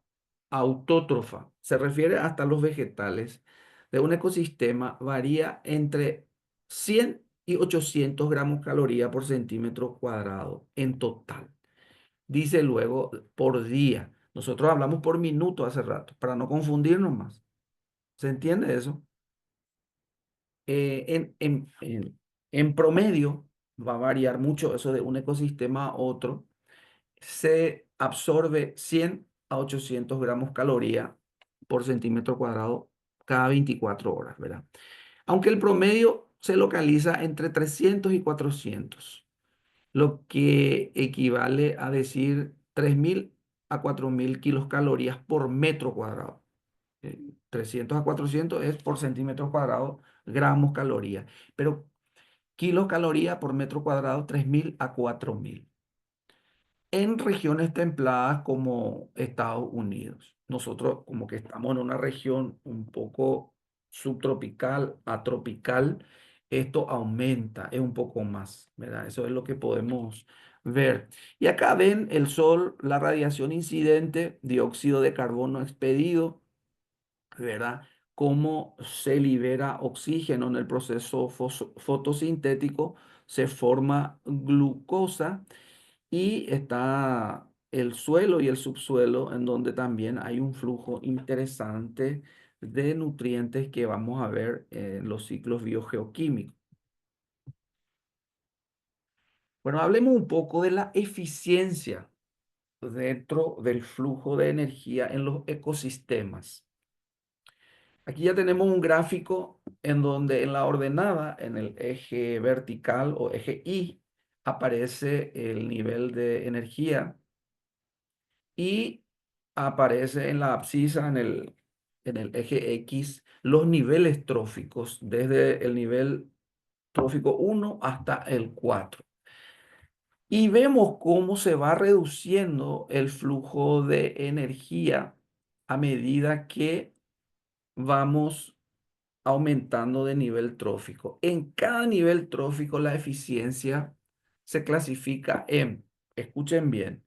autótrofa, se refiere hasta los vegetales de un ecosistema, varía entre 100 y 800 gramos caloría por centímetro cuadrado en total. Dice luego por día. Nosotros hablamos por minuto hace rato, para no confundirnos más. ¿Se entiende eso? En promedio va a variar mucho eso de un ecosistema a otro. Se absorbe 100 a 800 gramos caloría por centímetro cuadrado cada 24 horas, ¿verdad? Aunque el promedio se localiza entre 300 y 400, lo que equivale a decir 3.000 a 4.000 kilocalorías por metro cuadrado. 300 a 400 es por centímetro cuadrado gramos caloría, pero kilocaloría por metro cuadrado 3.000 a 4.000. En regiones templadas como Estados Unidos, nosotros como que estamos en una región un poco subtropical a tropical, esto aumenta, es un poco más, ¿verdad? Eso es lo que podemos ver. Y acá ven el sol, la radiación incidente, dióxido de carbono expedido, ¿verdad? Cómo se libera oxígeno en el proceso fotosintético, se forma glucosa y está el suelo y el subsuelo en donde también hay un flujo interesante de nutrientes que vamos a ver en los ciclos biogeoquímicos. Bueno, hablemos un poco de la eficiencia dentro del flujo de energía en los ecosistemas. Aquí ya tenemos un gráfico en donde en la ordenada, en el eje vertical o eje Y, aparece el nivel de energía y aparece en la abscisa, en el eje X los niveles tróficos, desde el nivel trófico 1 hasta el 4. Y vemos cómo se va reduciendo el flujo de energía a medida que vamos aumentando de nivel trófico. En cada nivel trófico la eficiencia se clasifica en, escuchen bien,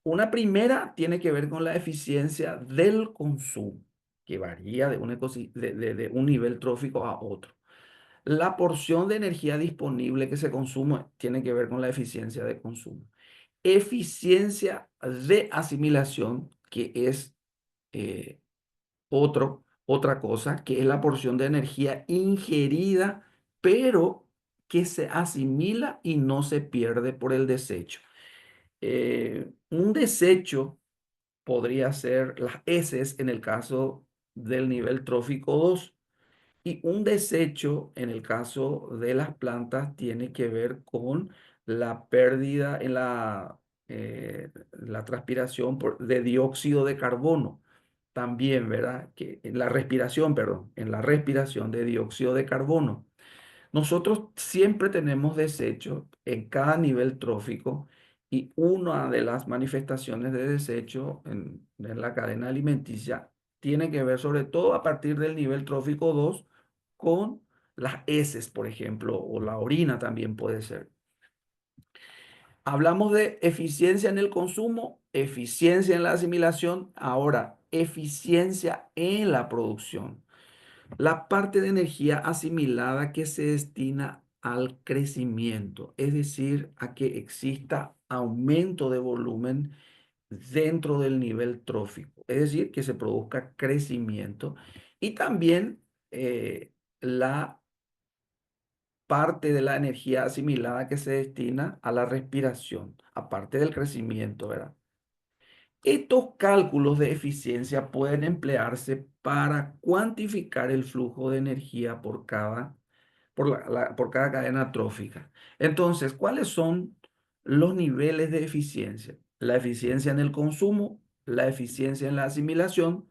una primera tiene que ver con la eficiencia del consumo, que varía de de un nivel trófico a otro. La porción de energía disponible que se consume tiene que ver con la eficiencia de consumo. Eficiencia de asimilación, que es eh, otra cosa, que es la porción de energía ingerida, pero que se asimila y no se pierde por el desecho. Un desecho podría ser las heces en el caso del nivel trófico 2 y un desecho en el caso de las plantas tiene que ver con la pérdida en la transpiración de dióxido de carbono. También, ¿verdad? Que en la respiración, perdón, en la respiración de dióxido de carbono. Nosotros siempre tenemos desechos en cada nivel trófico y una de las manifestaciones de desecho en la cadena alimenticia tiene que ver sobre todo a partir del nivel trófico 2 con las heces, por ejemplo, o la orina también puede ser. Hablamos de eficiencia en el consumo, eficiencia en la asimilación, ahora eficiencia en la producción. La parte de energía asimilada que se destina al crecimiento, es decir, a que exista aumento de volumen dentro del nivel trófico, es decir, que se produzca crecimiento y también la parte de la energía asimilada que se destina a la respiración, aparte del crecimiento, ¿verdad? Estos cálculos de eficiencia pueden emplearse para cuantificar el flujo de energía por cada cadena trófica. Entonces, ¿cuáles son los niveles de eficiencia? La eficiencia en el consumo, la eficiencia en la asimilación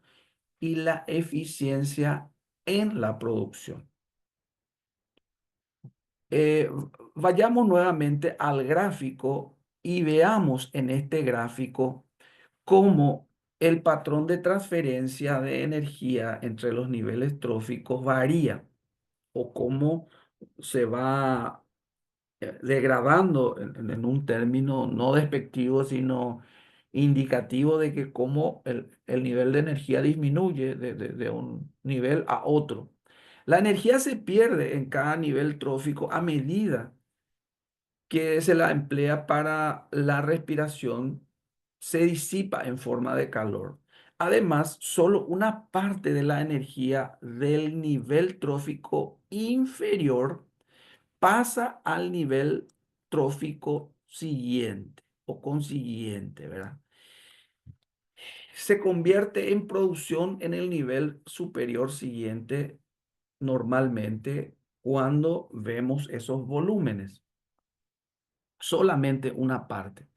y la eficiencia en la producción. Eh, Vayamos nuevamente al gráfico y veamos en este gráfico cómo el patrón de transferencia de energía entre los niveles tróficos varía o cómo se va degradando en un término no despectivo, sino indicativo de que cómo el nivel de energía disminuye de un nivel a otro. La energía se pierde en cada nivel trófico a medida que se la emplea para la respiración, se disipa en forma de calor. Además, solo una parte de la energía del nivel trófico inferior pasa al nivel trófico siguiente o consiguiente, ¿verdad? Se convierte en producción en el nivel superior siguiente normalmente cuando vemos esos volúmenes. Solamente una parte.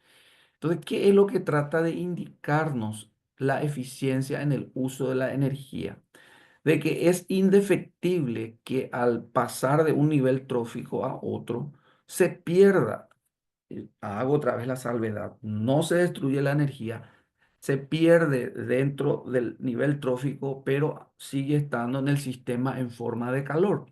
Entonces, ¿qué es lo que trata de indicarnos la eficiencia en el uso de la energía? De que es indefectible que al pasar de un nivel trófico a otro, se pierda. Hago otra vez la salvedad, no se destruye la energía, se pierde dentro del nivel trófico, pero sigue estando en el sistema en forma de calor.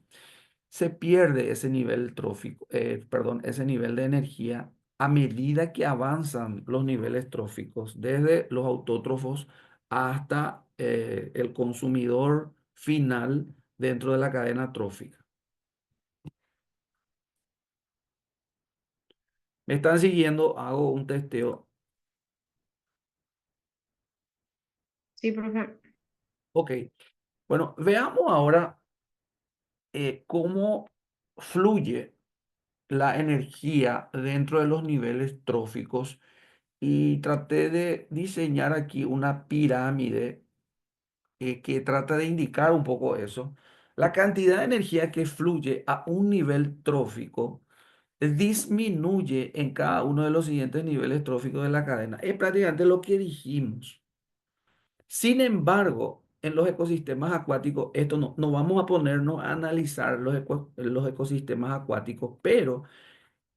Se pierde ese nivel trófico, perdón, ese nivel de energía a medida que avanzan los niveles tróficos, desde los autótrofos hasta el consumidor final dentro de la cadena trófica. ¿Me están siguiendo? Hago un testeo. Sí, profe. Ok. Bueno, veamos ahora cómo fluye la energía dentro de los niveles tróficos y traté de diseñar aquí una pirámide que trata de indicar un poco eso. La cantidad de energía que fluye a un nivel trófico disminuye en cada uno de los siguientes niveles tróficos de la cadena. Es prácticamente lo que dijimos. Sin embargo, en los ecosistemas acuáticos, esto no vamos a ponernos a analizar los ecosistemas acuáticos, pero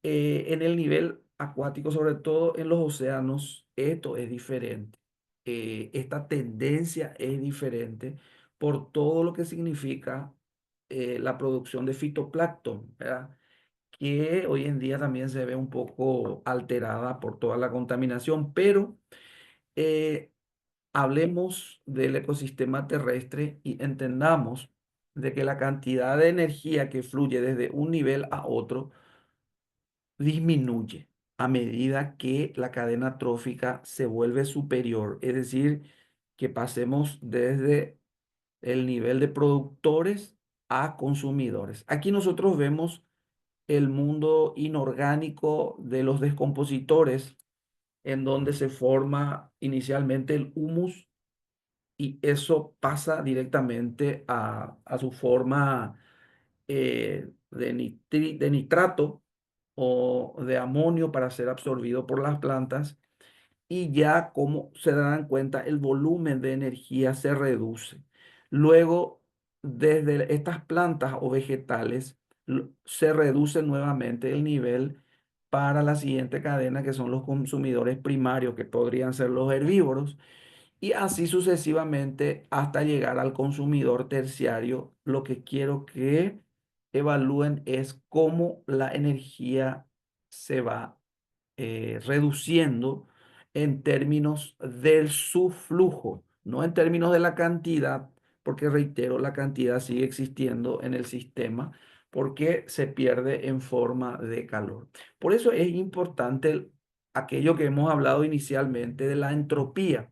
en el nivel acuático, sobre todo en los océanos, esto es diferente. Esta tendencia es diferente por todo lo que significa la producción de fitoplancton, ¿verdad? Que hoy en día también se ve un poco alterada por toda la contaminación, pero eh, hablemos del ecosistema terrestre y entendamos de que la cantidad de energía que fluye desde un nivel a otro disminuye a medida que la cadena trófica se vuelve superior, es decir, que pasemos desde el nivel de productores a consumidores. Aquí nosotros vemos el mundo inorgánico de los descompositores, en donde se forma inicialmente el humus y eso pasa directamente a su forma de nitrato o de amonio para ser absorbido por las plantas y ya como se dan cuenta el volumen de energía se reduce. Luego, desde estas plantas o vegetales, se reduce nuevamente el nivel para la siguiente cadena, que son los consumidores primarios, que podrían ser los herbívoros, y así sucesivamente hasta llegar al consumidor terciario. Lo que quiero que evalúen es cómo la energía se va reduciendo en términos del su flujo, no en términos de la cantidad, porque reitero, la cantidad sigue existiendo en el sistema porque se pierde en forma de calor. Por eso es importante aquello que hemos hablado inicialmente de la entropía.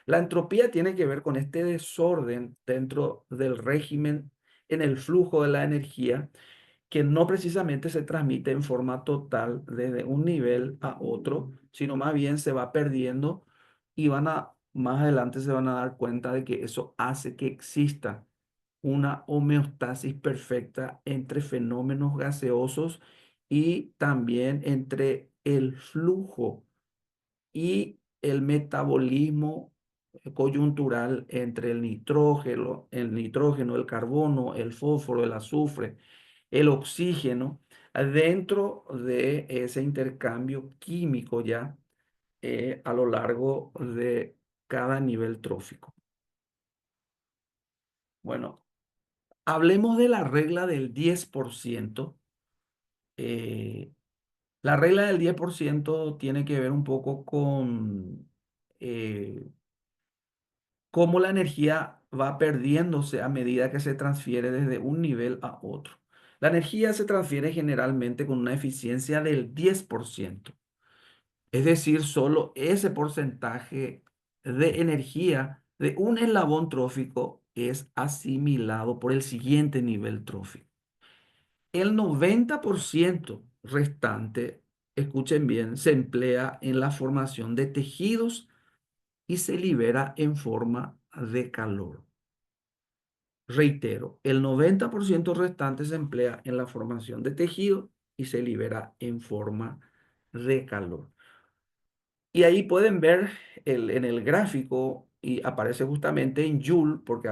La entropía tiene que ver con este desorden dentro del régimen en el flujo de la energía que no precisamente se transmite en forma total desde un nivel a otro, sino más bien se va perdiendo y más adelante se van a dar cuenta de que eso hace que exista una homeostasis perfecta entre fenómenos gaseosos y también entre el flujo y el metabolismo coyuntural entre el nitrógeno, el carbono, el fósforo, el azufre, el oxígeno, dentro de ese intercambio químico ya a lo largo de cada nivel trófico. Bueno, hablemos de la regla del 10%. La regla del 10% tiene que ver un poco con cómo la energía va perdiéndose a medida que se transfiere desde un nivel a otro. La energía se transfiere generalmente con una eficiencia del 10%, es decir, solo ese porcentaje de energía de un eslabón trófico es asimilado por el siguiente nivel trófico. El 90% restante, escuchen bien, se emplea en la formación de tejidos y se libera en forma de calor. Reitero, el 90% restante se emplea en la formación de tejido y se libera en forma de calor. Y ahí pueden ver en el gráfico y aparece justamente en Joule, porque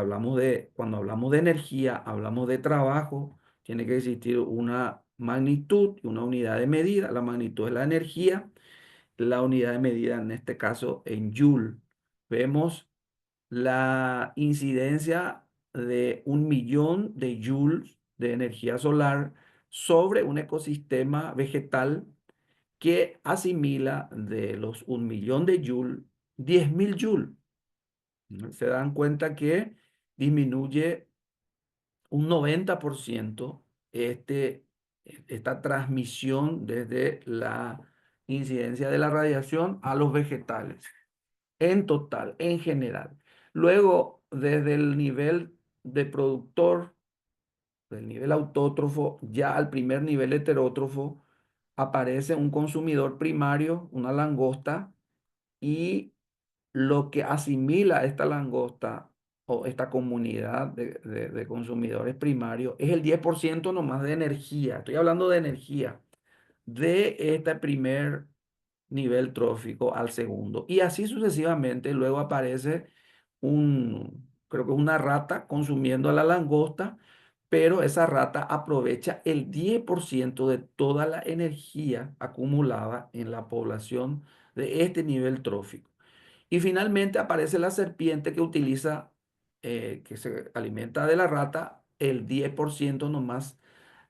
cuando hablamos de energía, hablamos de trabajo, tiene que existir una magnitud y una unidad de medida. La magnitud es la energía, la unidad de medida en este caso en Joule. Vemos la incidencia de 1.000.000 de joules de energía solar sobre un ecosistema vegetal que asimila de los 1.000.000 de joules, 10.000 joules. ¿No? Se dan cuenta que disminuye un 90% esta transmisión desde la incidencia de la radiación a los vegetales en total, en general. Luego, desde el nivel de productor, del nivel autótrofo, ya al primer nivel heterótrofo, aparece un consumidor primario, una langosta, y lo que asimila esta langosta o esta comunidad de consumidores primarios es el 10% nomás de energía. Estoy hablando de energía de este primer nivel trófico al segundo. Y así sucesivamente, luego aparece un creo que es una rata consumiendo a la langosta, pero esa rata aprovecha el 10% de toda la energía acumulada en la población de este nivel trófico. Y finalmente aparece la serpiente que utiliza, que se alimenta de la rata, el 10% nomás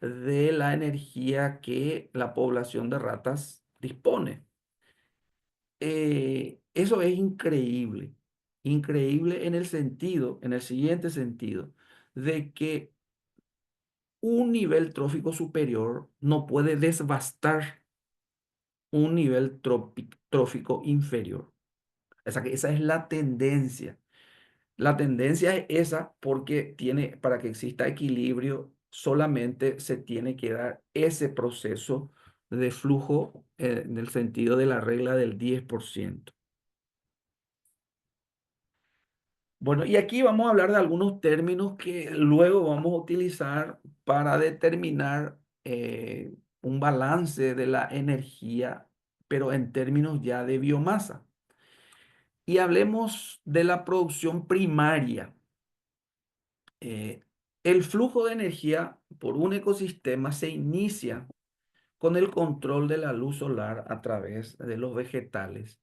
de la energía que la población de ratas dispone. Eso es increíble, increíble en el sentido, en el siguiente sentido, de que un nivel trófico superior no puede desbastar un nivel trófico inferior. Esa es la tendencia. La tendencia es esa porque para que exista equilibrio, solamente se tiene que dar ese proceso de flujo en el sentido de la regla del 10%. Bueno, y aquí vamos a hablar de algunos términos que luego vamos a utilizar para determinar un balance de la energía, pero en términos ya de biomasa. Y hablemos de la producción primaria. Eh, el flujo de energía por un ecosistema se inicia con el control de la luz solar a través de los vegetales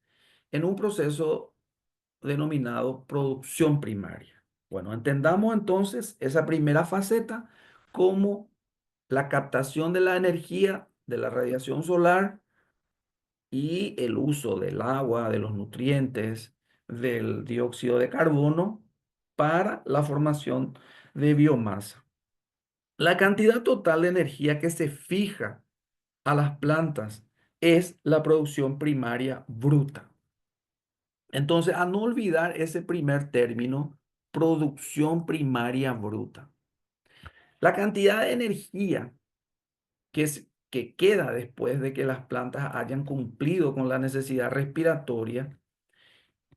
en un proceso denominado producción primaria. Bueno, entendamos entonces esa primera faceta como la captación de la energía de la radiación solar y el uso del agua, de los nutrientes, del dióxido de carbono para la formación de biomasa. La cantidad total de energía que se fija a las plantas es la producción primaria bruta. Entonces, a no olvidar ese primer término, producción primaria bruta. La cantidad de energía que queda después de que las plantas hayan cumplido con la necesidad respiratoria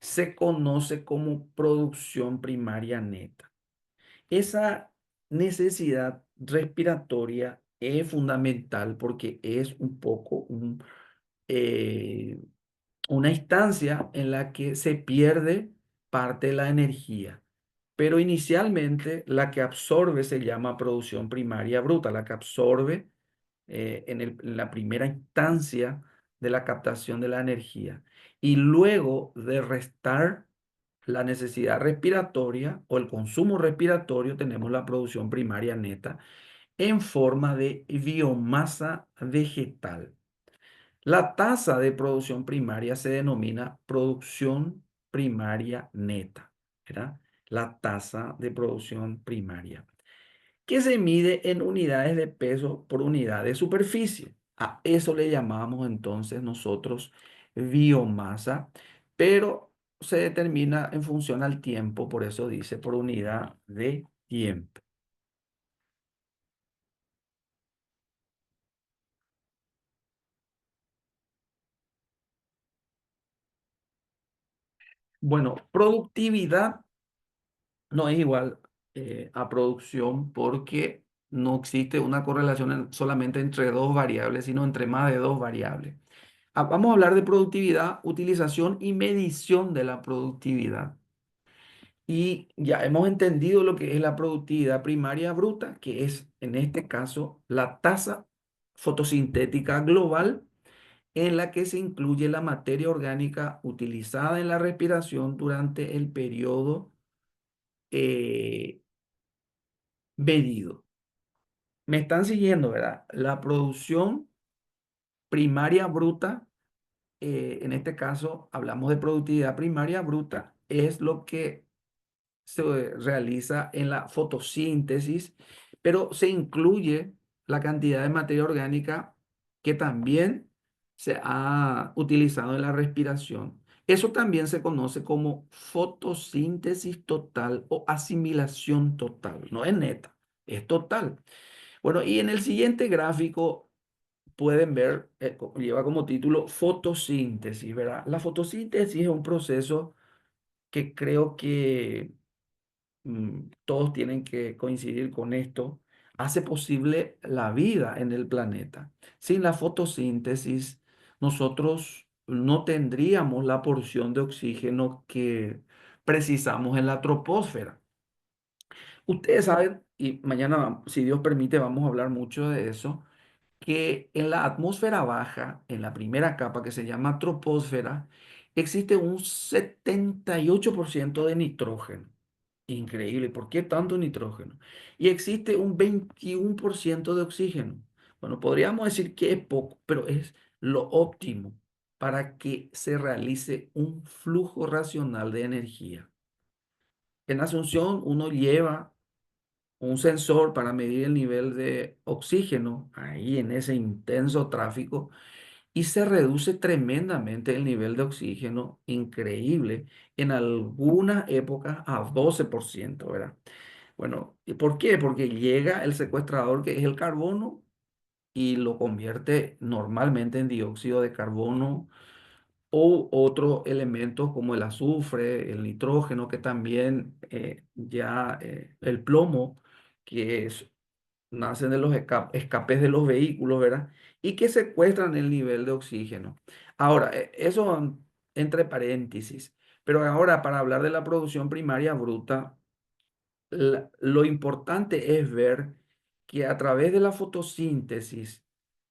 se conoce como producción primaria neta. Esa necesidad respiratoria es fundamental porque es un poco una instancia en la que se pierde parte de la energía. Pero inicialmente la que absorbe se llama producción primaria bruta, la que absorbe en la primera instancia de la captación de la energía. Y luego de restar la necesidad respiratoria o el consumo respiratorio, tenemos la producción primaria neta en forma de biomasa vegetal. La tasa de producción primaria se denomina producción primaria neta, ¿verdad? La tasa de producción primaria, que se mide en unidades de peso por unidad de superficie. A eso le llamamos entonces nosotros biomasa, pero se determina en función al tiempo, por eso dice por unidad de tiempo. Bueno, productividad no es igual a producción porque no existe una correlación solamente entre dos variables, sino entre más de dos variables. Vamos a hablar de productividad, utilización y medición de la productividad. Y ya hemos entendido lo que es la productividad primaria bruta, que es en este caso la tasa fotosintética global en la que se incluye la materia orgánica utilizada en la respiración durante el periodo eh, medido. Me están siguiendo, ¿verdad? La producción primaria bruta, en este caso hablamos de productividad primaria bruta, es lo que se realiza en la fotosíntesis, pero se incluye la cantidad de materia orgánica que también se ha utilizado en la respiración. Eso también se conoce como fotosíntesis total o asimilación total. No es neta, es total. Bueno, y en el siguiente gráfico pueden ver, lleva como título fotosíntesis, ¿verdad? La fotosíntesis es un proceso que creo que todos tienen que coincidir con esto, hace posible la vida en el planeta. Sin la fotosíntesis, nosotros no tendríamos la porción de oxígeno que precisamos en la troposfera. Ustedes saben, y mañana, si Dios permite, vamos a hablar mucho de eso, que en la atmósfera baja, en la primera capa que se llama troposfera, existe un 78% de nitrógeno. Increíble, ¿por qué tanto nitrógeno? Y existe un 21% de oxígeno. Bueno, podríamos decir que es poco, pero es lo óptimo para que se realice un flujo racional de energía. En Asunción uno lleva un sensor para medir el nivel de oxígeno ahí en ese intenso tráfico y se reduce tremendamente el nivel de oxígeno, increíble, en algunas épocas a 12%, ¿verdad? Bueno, ¿y por qué? Porque llega el secuestrador que es el carbono y lo convierte normalmente en dióxido de carbono o otros elementos como el azufre, el nitrógeno, que también el plomo, que nacen de los escapes de los vehículos, ¿verdad? Y que secuestran el nivel de oxígeno. Ahora, eso entre paréntesis. Pero ahora, para hablar de la producción primaria bruta, lo importante es ver que a través de la fotosíntesis,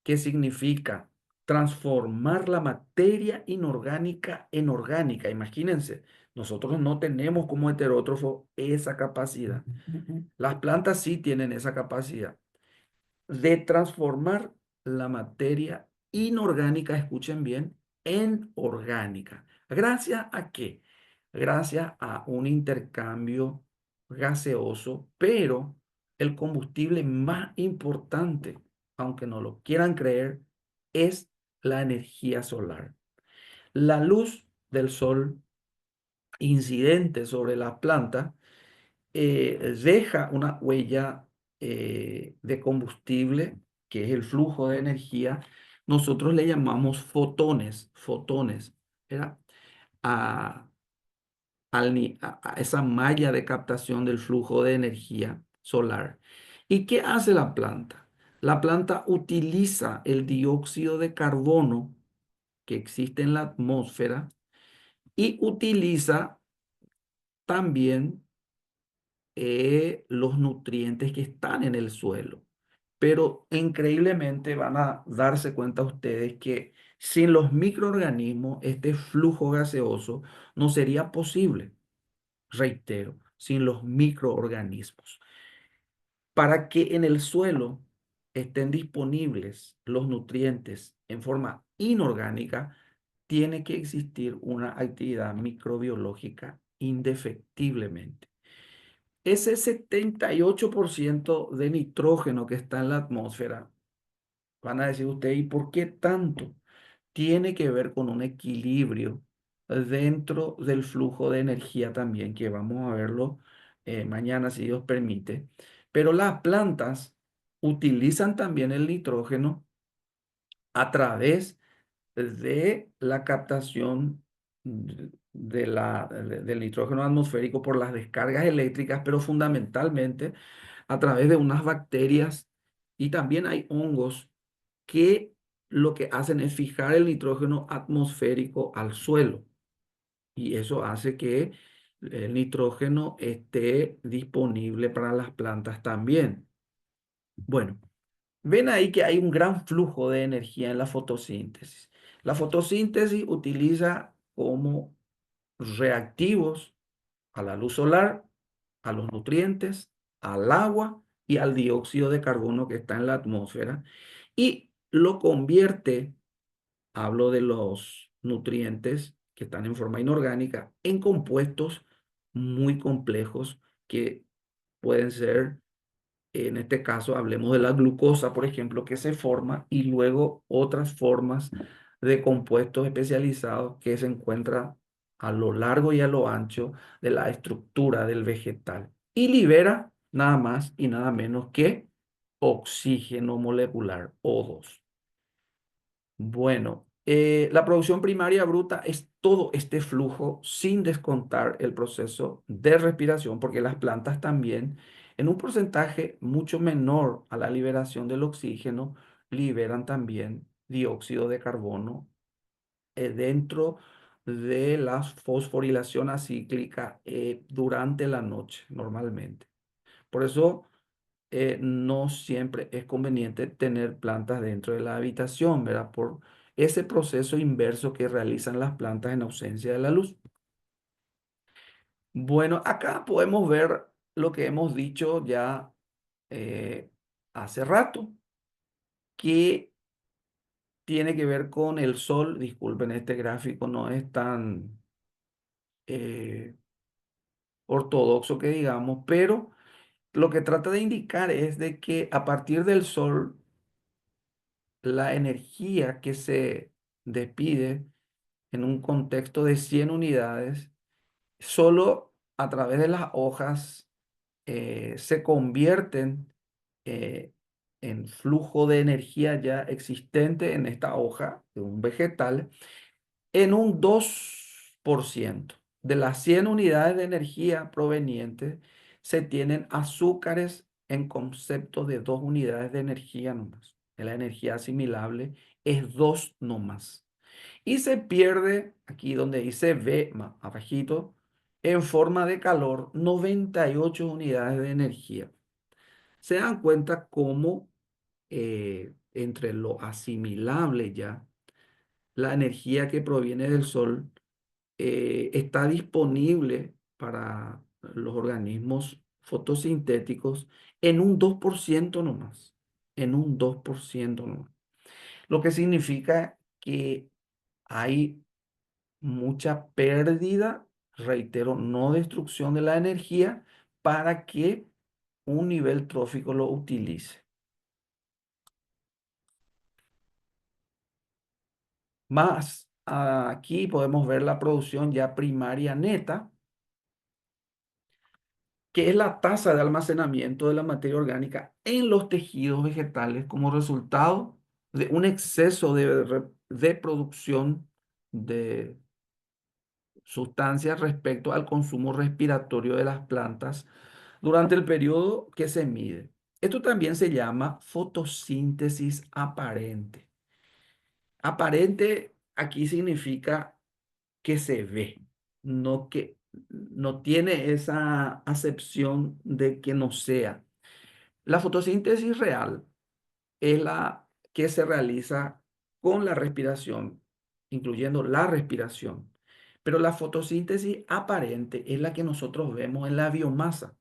que significa transformar la materia inorgánica en orgánica, imagínense, nosotros no tenemos como heterótrofo esa capacidad. Las plantas sí tienen esa capacidad de transformar la materia inorgánica, escuchen bien, en orgánica. ¿Gracias a qué? Gracias a un intercambio gaseoso, pero el combustible más importante, aunque no lo quieran creer, es la energía solar. La luz del sol incidente sobre las plantas deja una huella de combustible, que es el flujo de energía. Nosotros le llamamos fotones, ¿verdad? A, a esa malla de captación del flujo de energía solar. ¿Y qué hace la planta? La planta utiliza el dióxido de carbono que existe en la atmósfera y utiliza también los nutrientes que están en el suelo. Pero increíblemente van a darse cuenta ustedes que sin los microorganismos este flujo gaseoso no sería posible. Reitero, sin los microorganismos. Para que en el suelo estén disponibles los nutrientes en forma inorgánica, tiene que existir una actividad microbiológica indefectiblemente. Ese 78% de nitrógeno que está en la atmósfera, van a decir ustedes, ¿y por qué tanto? Tiene que ver con un equilibrio dentro del flujo de energía también, que vamos a verlo mañana si Dios permite. Pero las plantas utilizan también el nitrógeno a través de la captación del nitrógeno atmosférico por las descargas eléctricas, pero fundamentalmente a través de unas bacterias y también hay hongos que lo que hacen es fijar el nitrógeno atmosférico al suelo y eso hace que el nitrógeno esté disponible para las plantas también. Bueno, ven ahí que hay un gran flujo de energía en la fotosíntesis. La fotosíntesis utiliza como reactivos a la luz solar, a los nutrientes, al agua y al dióxido de carbono que está en la atmósfera y lo convierte, hablo de los nutrientes que están en forma inorgánica, en compuestos muy complejos que pueden ser, en este caso, hablemos de la glucosa, por ejemplo, que se forma y luego otras formas de compuestos especializados que se encuentran a lo largo y a lo ancho de la estructura del vegetal y libera nada más y nada menos que oxígeno molecular, O2. Bueno, la producción primaria bruta es todo este flujo sin descontar el proceso de respiración, porque las plantas también, en un porcentaje mucho menor a la liberación del oxígeno, liberan también dióxido de carbono dentro de la fosforilación acíclica durante la noche, normalmente. Por eso no siempre es conveniente tener plantas dentro de la habitación, ¿verdad? Por ese proceso inverso que realizan las plantas en ausencia de la luz. Bueno, acá podemos ver lo que hemos dicho ya eh, hace rato, que tiene que ver con el sol. Disculpen, este gráfico no es tan eh, ortodoxo que digamos, pero lo que trata de indicar es de que a partir del sol, la energía que se despide en un contexto de 100 unidades, solo a través de las hojas se convierten eh, en flujo de energía ya existente en esta hoja de un vegetal en un 2%. De las 100 unidades de energía provenientes, se tienen azúcares en concepto de 2 unidades de energía nomás. La energía asimilable es 2 nomás. Y se pierde, aquí donde dice V, más abajito, en forma de calor, 98 unidades de energía. Se dan cuenta cómo entre lo asimilable ya, la energía que proviene del sol está disponible para los organismos fotosintéticos en un 2% nomás, en un 2% nomás. Lo que significa que hay mucha pérdida, reitero, no destrucción de la energía para que un nivel trófico lo utilice. Más aquí podemos ver la producción ya primaria neta, que es la tasa de almacenamiento de la materia orgánica en los tejidos vegetales como resultado de un exceso de producción de sustancias respecto al consumo respiratorio de las plantas durante el periodo que se mide. Esto también se llama fotosíntesis aparente. Aparente aquí significa que se ve, no que no tiene esa acepción de que no sea. La fotosíntesis real es la que se realiza con la respiración, incluyendo la respiración. Pero la fotosíntesis aparente es la que nosotros vemos en la biomasa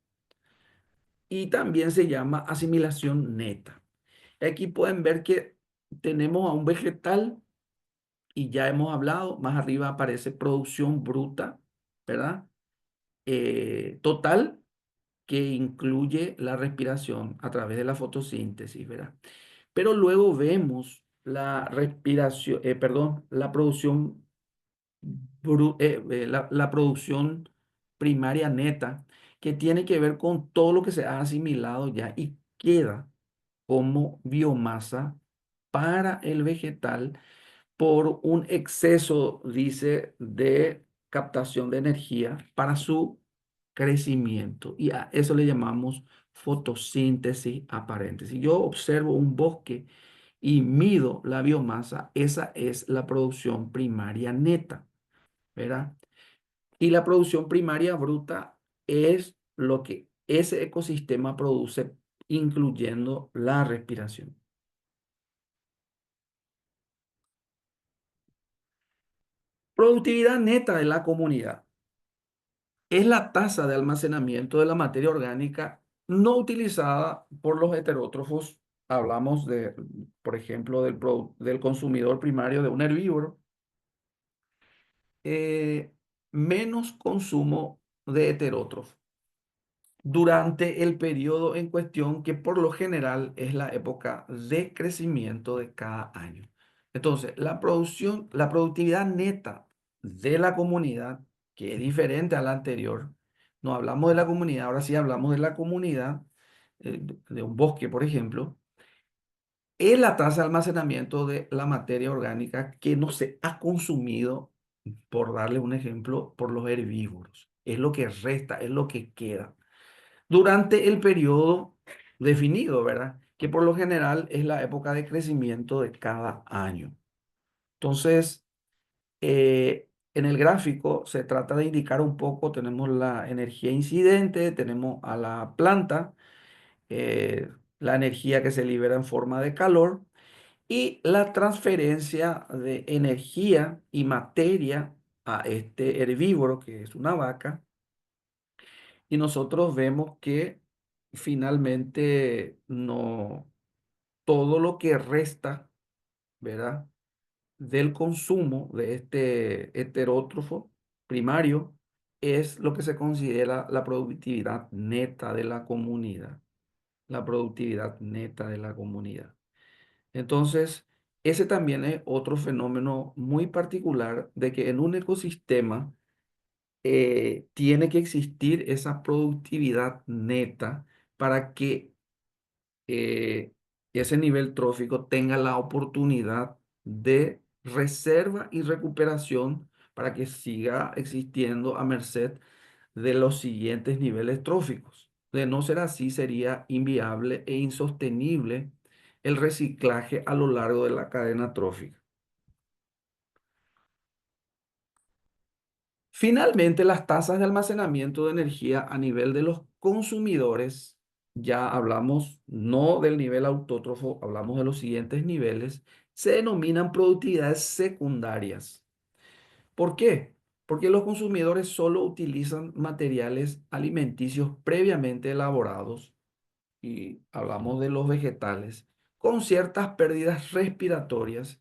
y también se llama asimilación neta. Aquí pueden ver que tenemos a un vegetal y ya hemos hablado, más arriba aparece producción bruta, ¿verdad? Total, que incluye la respiración a través de la fotosíntesis, ¿verdad? Pero luego vemos la respiración, perdón, la producción, la producción primaria neta, que tiene que ver con todo lo que se ha asimilado ya y queda como biomasa para el vegetal por un exceso, dice, de captación de energía para su crecimiento. Y a eso le llamamos fotosíntesis aparente. Si yo observo un bosque y mido la biomasa, esa es la producción primaria neta, ¿verdad? Y la producción primaria bruta es lo que ese ecosistema produce, incluyendo la respiración. Productividad neta de la comunidad es la tasa de almacenamiento de la materia orgánica no utilizada por los heterótrofos. Hablamos de, por ejemplo, del consumidor primario de un herbívoro. eh, Menos consumo de heterótrofo durante el periodo en cuestión, que por lo general es la época de crecimiento de cada año. Entonces, la productividad neta de la comunidad, que es diferente a la anterior, no hablamos de la comunidad, ahora sí hablamos de la comunidad, de un bosque, por ejemplo, es la tasa de almacenamiento de la materia orgánica que no se ha consumido, por darle un ejemplo, por los herbívoros. Es lo que resta, es lo que queda durante el periodo definido, ¿verdad? Que por lo general es la época de crecimiento de cada año. Entonces, en el gráfico se trata de indicar un poco, tenemos la energía incidente, tenemos a la planta, la energía que se libera en forma de calor y la transferencia de energía y materia a este herbívoro, que es una vaca, y nosotros vemos que finalmente no todo lo que resta, ¿verdad? Del consumo de este heterótrofo primario es lo que se considera la productividad neta de la comunidad, la productividad neta de la comunidad. Entonces, ese también es otro fenómeno muy particular de que en un ecosistema tiene que existir esa productividad neta para que eh, ese nivel trófico tenga la oportunidad de reserva y recuperación para que siga existiendo a merced de los siguientes niveles tróficos. De no ser así, sería inviable e insostenible el reciclaje a lo largo de la cadena trófica. Finalmente, las tasas de almacenamiento de energía a nivel de los consumidores, ya hablamos no del nivel autótrofo, hablamos de los siguientes niveles, se denominan productividades secundarias. ¿Por qué? Porque los consumidores solo utilizan materiales alimenticios previamente elaborados, y hablamos de los vegetales, con ciertas pérdidas respiratorias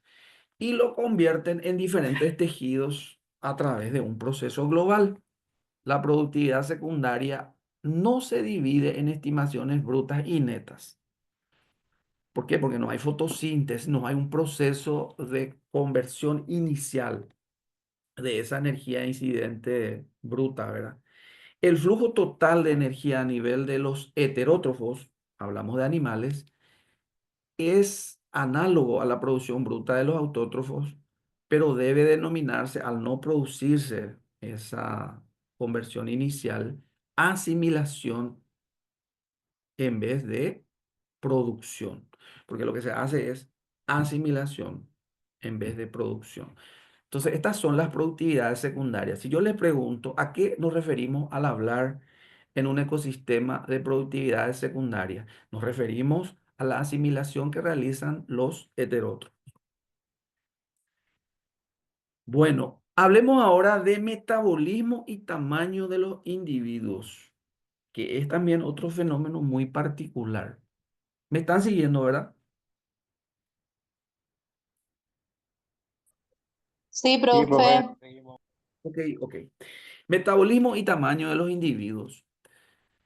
y lo convierten en diferentes tejidos a través de un proceso global. La productividad secundaria no se divide en estimaciones brutas y netas. ¿Por qué? Porque no hay fotosíntesis, no hay un proceso de conversión inicial de esa energía incidente bruta, ¿verdad? El flujo total de energía a nivel de los heterótrofos, hablamos de animales, es análogo a la producción bruta de los autótrofos, pero debe denominarse, al no producirse esa conversión inicial, asimilación en vez de producción, porque lo que se hace es asimilación en vez de producción. Entonces, estas son las productividades secundarias. Si yo le pregunto a qué nos referimos al hablar en un ecosistema de productividades secundarias, nos referimos a la asimilación que realizan los heterótrofos. Bueno, hablemos ahora de metabolismo y tamaño de los individuos, que es también otro fenómeno muy particular. ¿Me están siguiendo, verdad? Sí, Sí, profe. profe. Ok, ok. Metabolismo y tamaño de los individuos.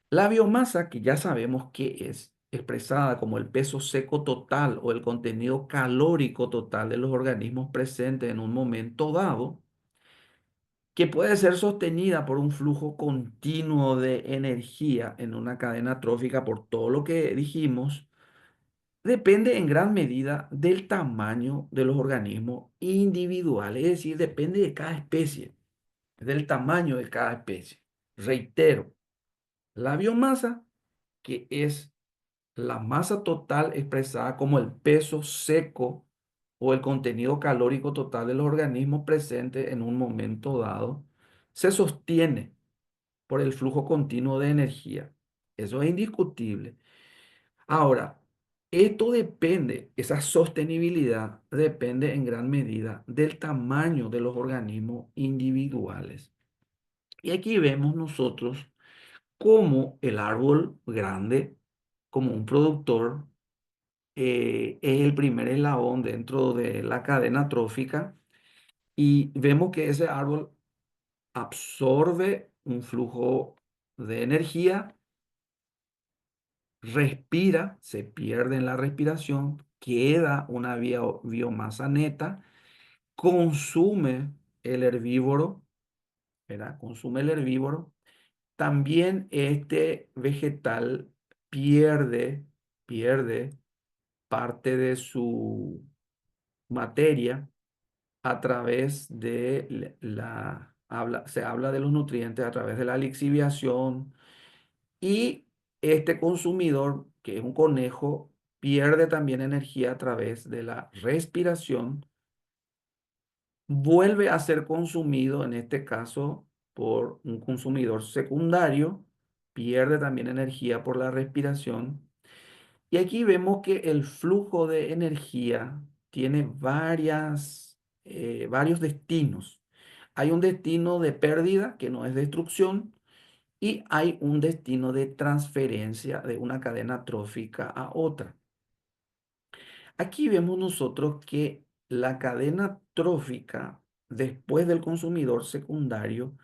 La biomasa, que ya sabemos qué es, expresada como el peso seco total o el contenido calórico total de los organismos presentes en un momento dado, que puede ser sostenida por un flujo continuo de energía en una cadena trófica por todo lo que dijimos, depende en gran medida del tamaño de los organismos individuales, es decir, depende de cada especie, del tamaño de cada especie. Reitero, la biomasa, que es la masa total expresada como el peso seco o el contenido calórico total de los organismos presentes en un momento dado, se sostiene por el flujo continuo de energía. Eso es indiscutible. Ahora, esto depende, esa sostenibilidad depende en gran medida del tamaño de los organismos individuales. Y aquí vemos nosotros cómo el árbol grande, como un productor, es el primer eslabón dentro de la cadena trófica y vemos que ese árbol absorbe un flujo de energía, respira, se pierde en la respiración, queda una biomasa neta, consume el herbívoro, ¿verdad? Consume el herbívoro. También este vegetal pierde parte de su materia a través de se habla de los nutrientes a través de la lixiviación y este consumidor, que es un conejo, pierde también energía a través de la respiración, vuelve a ser consumido, en este caso, por un consumidor secundario, pierde también energía por la respiración Y aquí vemos que el flujo de energía tiene varios destinos. Hay un destino de pérdida, que no es destrucción, y hay un destino de transferencia de una cadena trófica a otra. Aquí vemos nosotros que la cadena trófica, después del consumidor secundario,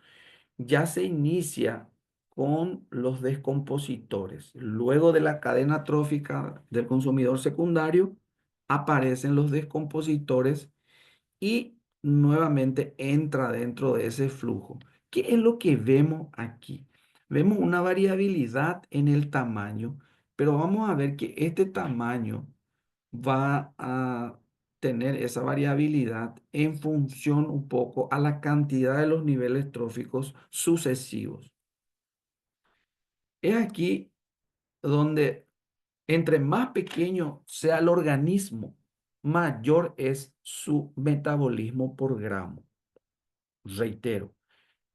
ya se inicia con los descompositores. Luego de la cadena trófica del consumidor secundario, aparecen los descompositores y nuevamente entra dentro de ese flujo. ¿Qué es lo que vemos aquí? Vemos una variabilidad en el tamaño, pero vamos a ver que este tamaño va a tener esa variabilidad en función un poco a la cantidad de los niveles tróficos sucesivos. Es aquí donde entre más pequeño sea el organismo, mayor es su metabolismo por gramo. Reitero,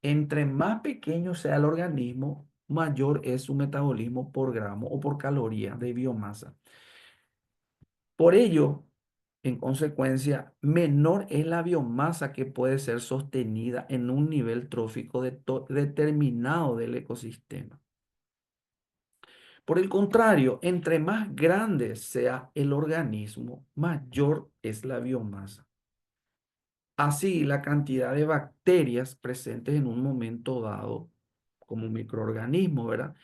entre más pequeño sea el organismo, mayor es su metabolismo por gramo o por caloría de biomasa. Por ello, en consecuencia, menor es la biomasa que puede ser sostenida en un nivel trófico determinado del ecosistema. Por el contrario, entre más grande sea el organismo, mayor es la biomasa. Así, la cantidad de bacterias presentes en un momento dado, como microorganismos, ¿verdad?,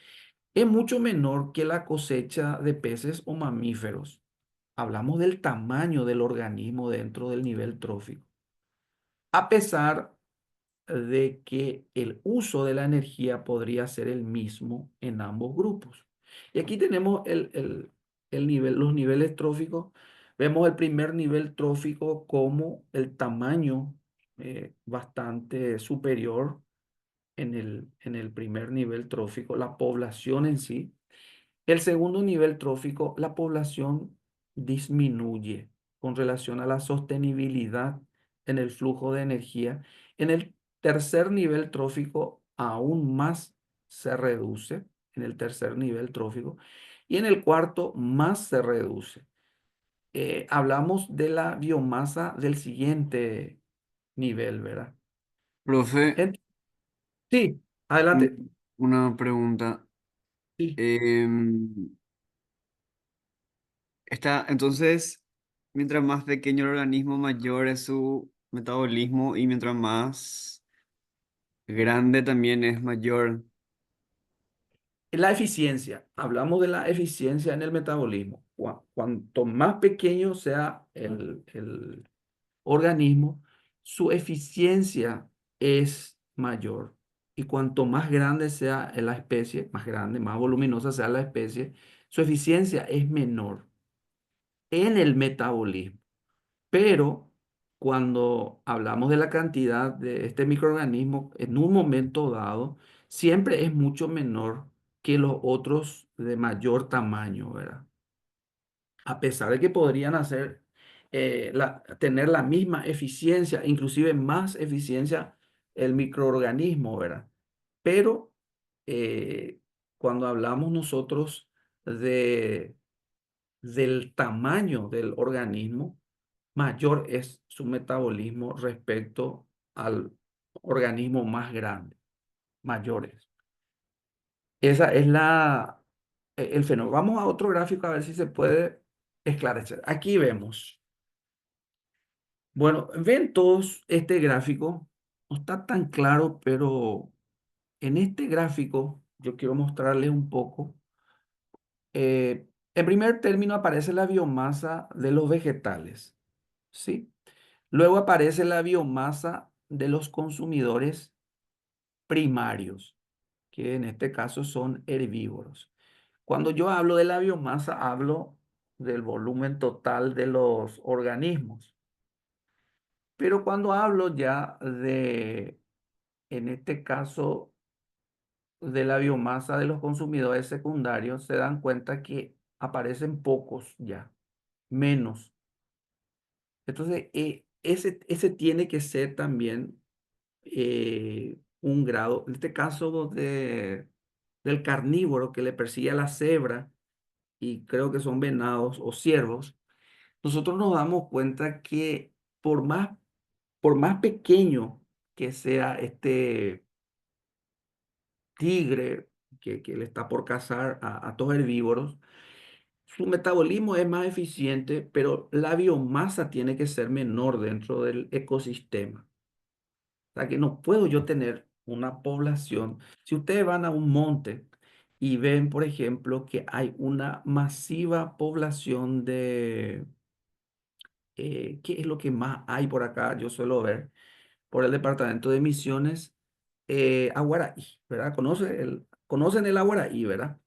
es mucho menor que la cosecha de peces o mamíferos. Hablamos del tamaño del organismo dentro del nivel trófico. A pesar de que el uso de la energía podría ser el mismo en ambos grupos. Y aquí tenemos los niveles tróficos. Vemos el primer nivel trófico como el tamaño bastante superior en el primer nivel trófico, la población en sí. El segundo nivel trófico, la población disminuye con relación a la sostenibilidad en el flujo de energía. En el tercer nivel trófico, aún más se reduce, en el tercer nivel trófico, y en el cuarto, más se reduce. Hablamos de la biomasa del siguiente nivel, ¿verdad? Profe, En- sí, adelante. una pregunta. Sí. Entonces, mientras más pequeño el organismo, mayor es su metabolismo y mientras más grande también es mayor. La eficiencia, hablamos de la eficiencia en el metabolismo. Cuanto más pequeño sea el organismo, su eficiencia es mayor. Y cuanto más grande sea la especie, más grande, más voluminosa sea la especie, su eficiencia es menor en el metabolismo. Pero cuando hablamos de la cantidad de este microorganismo, en un momento dado, siempre es mucho menor que los otros de mayor tamaño, ¿verdad? A pesar de que podrían tener la misma eficiencia, inclusive más eficiencia el microorganismo, ¿verdad? Pero eh, cuando hablamos nosotros de, del tamaño del organismo, mayor es su metabolismo respecto al organismo más grande, mayores. Esa es el fenómeno. Vamos a otro gráfico a ver si se puede esclarecer. Aquí vemos. Bueno, ven todos este gráfico. No está tan claro, pero en este gráfico yo quiero mostrarles un poco. En primer término aparece la biomasa de los vegetales, ¿sí? Luego aparece la biomasa de los consumidores primarios, que en este caso son herbívoros. Cuando yo hablo de la biomasa, hablo del volumen total de los organismos. Pero cuando hablo ya en este caso, de la biomasa de los consumidores secundarios, se dan cuenta que aparecen pocos ya, menos. Entonces, ese tiene que ser también un grado, en este caso del carnívoro que le persigue a la cebra, y creo que son venados o ciervos, nosotros nos damos cuenta que por más, por más pequeño que sea este tigre que le está por cazar a estos herbívoros, su metabolismo es más eficiente, pero la biomasa tiene que ser menor dentro del ecosistema. O sea que no puedo yo tener una población. Si ustedes van a un monte y ven, por ejemplo, que hay una masiva población de, ¿qué es lo que más hay por acá? Yo suelo ver por el departamento de Misiones, aguaraí, ¿verdad? Conocen el aguaraí, ¿verdad?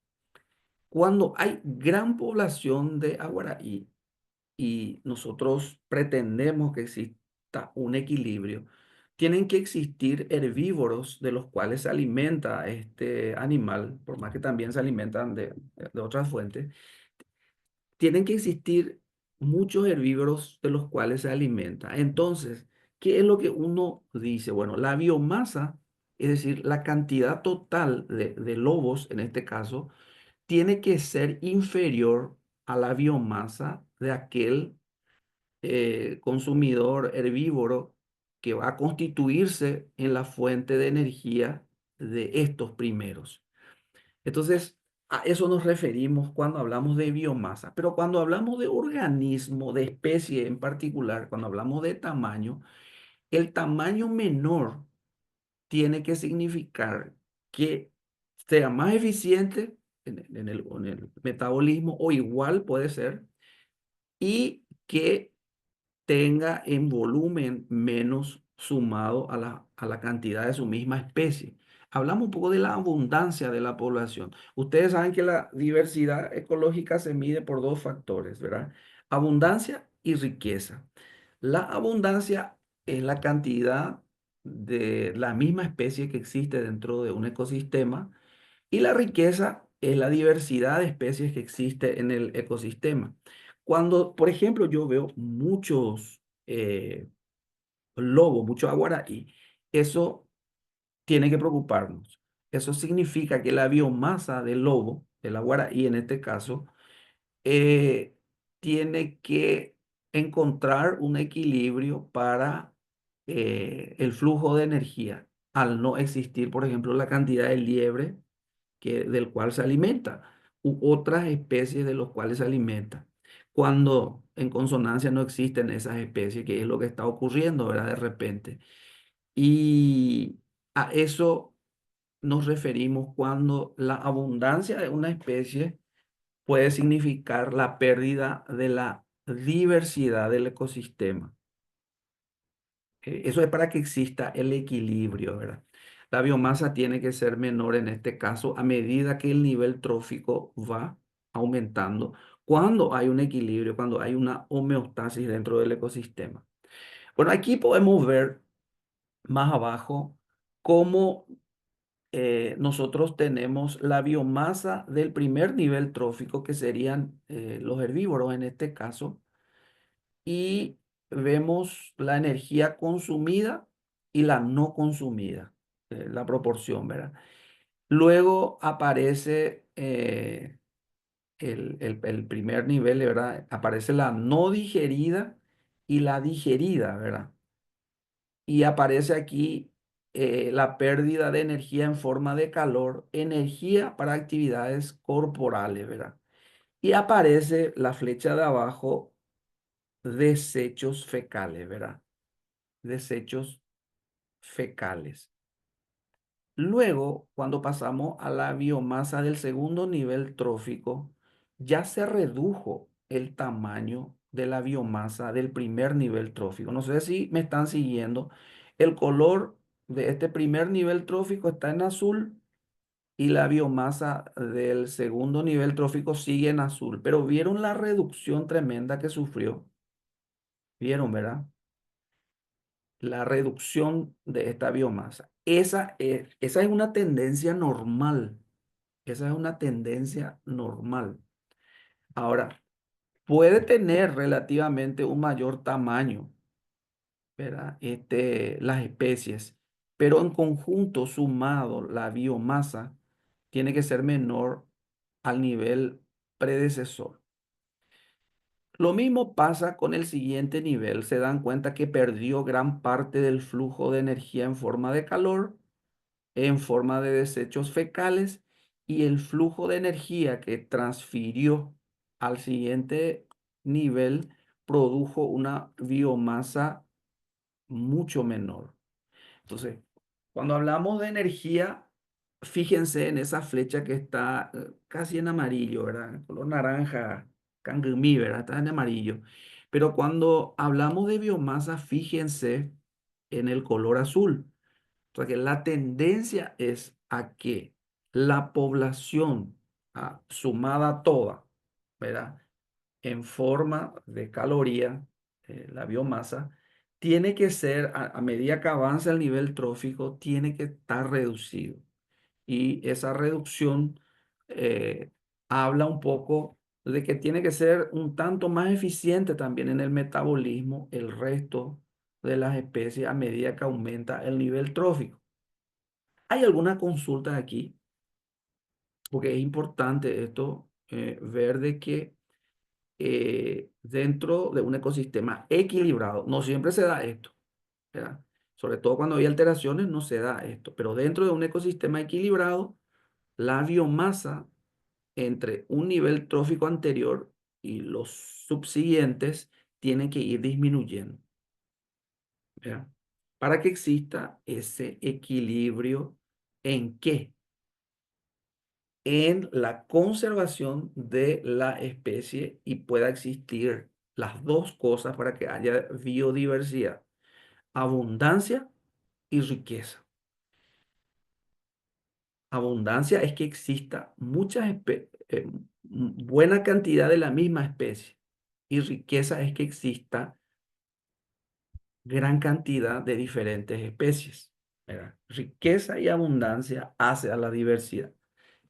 Cuando hay gran población de aguaraí y nosotros pretendemos que exista un equilibrio, tienen que existir herbívoros de los cuales se alimenta este animal, por más que también se alimentan de otras fuentes, tienen que existir muchos herbívoros de los cuales se alimenta. Entonces, ¿qué es lo que uno dice? Bueno, la biomasa, es decir, la cantidad total de lobos, en este caso, tiene que ser inferior a la biomasa de aquel consumidor herbívoro que va a constituirse en la fuente de energía de estos primeros. Entonces, a eso nos referimos cuando hablamos de biomasa, pero cuando hablamos de organismo, de especie en particular, cuando hablamos de tamaño, el tamaño menor tiene que significar que sea más eficiente en el metabolismo o igual puede ser y que tenga en volumen menos sumado a la cantidad de su misma especie. Hablamos un poco de la abundancia de la población. Ustedes saben que la diversidad ecológica se mide por dos factores, ¿verdad? Abundancia y riqueza. La abundancia es la cantidad de la misma especie que existe dentro de un ecosistema y la riqueza es la diversidad de especies que existe en el ecosistema. Cuando, por ejemplo, yo veo muchos lobos, muchos aguaraí, eso tiene que preocuparnos. Eso significa que la biomasa del lobo, del aguaraí en este caso, eh, tiene que encontrar un equilibrio para el flujo de energía. Al no existir, por ejemplo, la cantidad de liebre del cual se alimenta, u otras especies de los cuales se alimenta. Cuando en consonancia no existen esas especies, que es lo que está ocurriendo, ¿verdad? De repente. Y a eso nos referimos cuando la abundancia de una especie puede significar la pérdida de la diversidad del ecosistema. Eso es para que exista el equilibrio, ¿verdad? La biomasa tiene que ser menor en este caso a medida que el nivel trófico va aumentando, cuando hay un equilibrio, cuando hay una homeostasis dentro del ecosistema. Bueno, aquí podemos ver más abajo cómo nosotros tenemos la biomasa del primer nivel trófico, que serían los herbívoros en este caso, y vemos la energía consumida y la no consumida, la proporción, ¿verdad? Luego aparece el primer nivel, ¿verdad? Aparece la no digerida y la digerida, ¿verdad? Y aparece aquí la pérdida de energía en forma de calor, energía para actividades corporales, ¿verdad? Y aparece la flecha de abajo, desechos fecales, ¿verdad? Desechos fecales. Luego, cuando pasamos a la biomasa del segundo nivel trófico, ya se redujo el tamaño de la biomasa del primer nivel trófico. No sé si me están siguiendo. El color de este primer nivel trófico está en azul y la biomasa del segundo nivel trófico sigue en azul. Pero vieron la reducción tremenda que sufrió. Vieron, ¿verdad? La reducción de esta biomasa. Esa es una tendencia normal. Esa es una tendencia normal. Ahora, puede tener relativamente un mayor tamaño, ¿verdad? Las especies, pero en conjunto sumado la biomasa tiene que ser menor al nivel predecesor. Lo mismo pasa con el siguiente nivel. Se dan cuenta que perdió gran parte del flujo de energía en forma de calor, en forma de desechos fecales, y el flujo de energía que transfirió al siguiente nivel produjo una biomasa mucho menor. Entonces, cuando hablamos de energía, fíjense en esa flecha que está casi en amarillo, ¿verdad? En color naranja, cangumí, ¿verdad? Está en amarillo. Pero cuando hablamos de biomasa, fíjense en el color azul. O sea que la tendencia es a que la población sumada toda, ¿verdad? En forma de caloría, la biomasa, tiene que ser, a medida que avanza el nivel trófico, tiene que estar reducido. Y esa reducción eh, habla un poco de que tiene que ser un tanto más eficiente también en el metabolismo el resto de las especies a medida que aumenta el nivel trófico. Hay alguna consulta aquí, porque es importante esto, ver de que dentro de un ecosistema equilibrado, no siempre se da esto, ¿verdad? Sobre todo cuando hay alteraciones no se da esto, pero dentro de un ecosistema equilibrado, la biomasa entre un nivel trófico anterior y los subsiguientes tiene que ir disminuyendo, ¿verdad? Para que exista ese equilibrio. ¿En qué? En la conservación de la especie y pueda existir las dos cosas para que haya biodiversidad, abundancia y riqueza. Abundancia es que exista buena cantidad de la misma especie, y riqueza es que exista gran cantidad de diferentes especies, ¿verdad? Riqueza y abundancia hace a la diversidad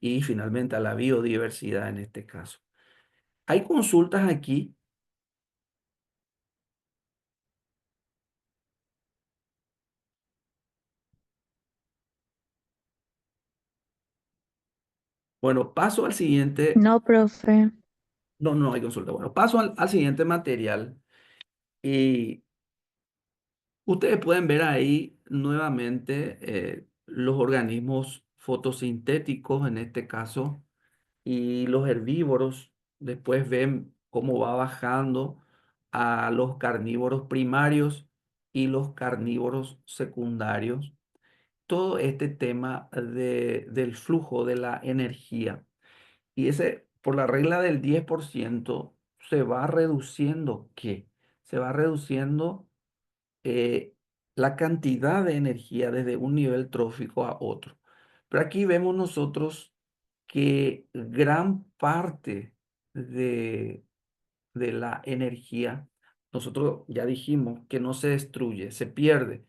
y finalmente a la biodiversidad en este caso. Hay consultas aquí. Bueno, paso al siguiente. No, profe. No, no hay consulta. Bueno, paso al siguiente material. Y ustedes pueden ver ahí nuevamente los organismos fotosintéticos en este caso y los herbívoros. Después ven cómo va bajando a los carnívoros primarios y los carnívoros secundarios. Todo este tema del flujo de la energía. Y ese, por la regla del 10%, se va reduciendo, ¿qué? Se va reduciendo eh, la cantidad de energía desde un nivel trófico a otro. Pero aquí vemos nosotros que gran parte de, de la energía, nosotros ya dijimos que no se destruye, se pierde.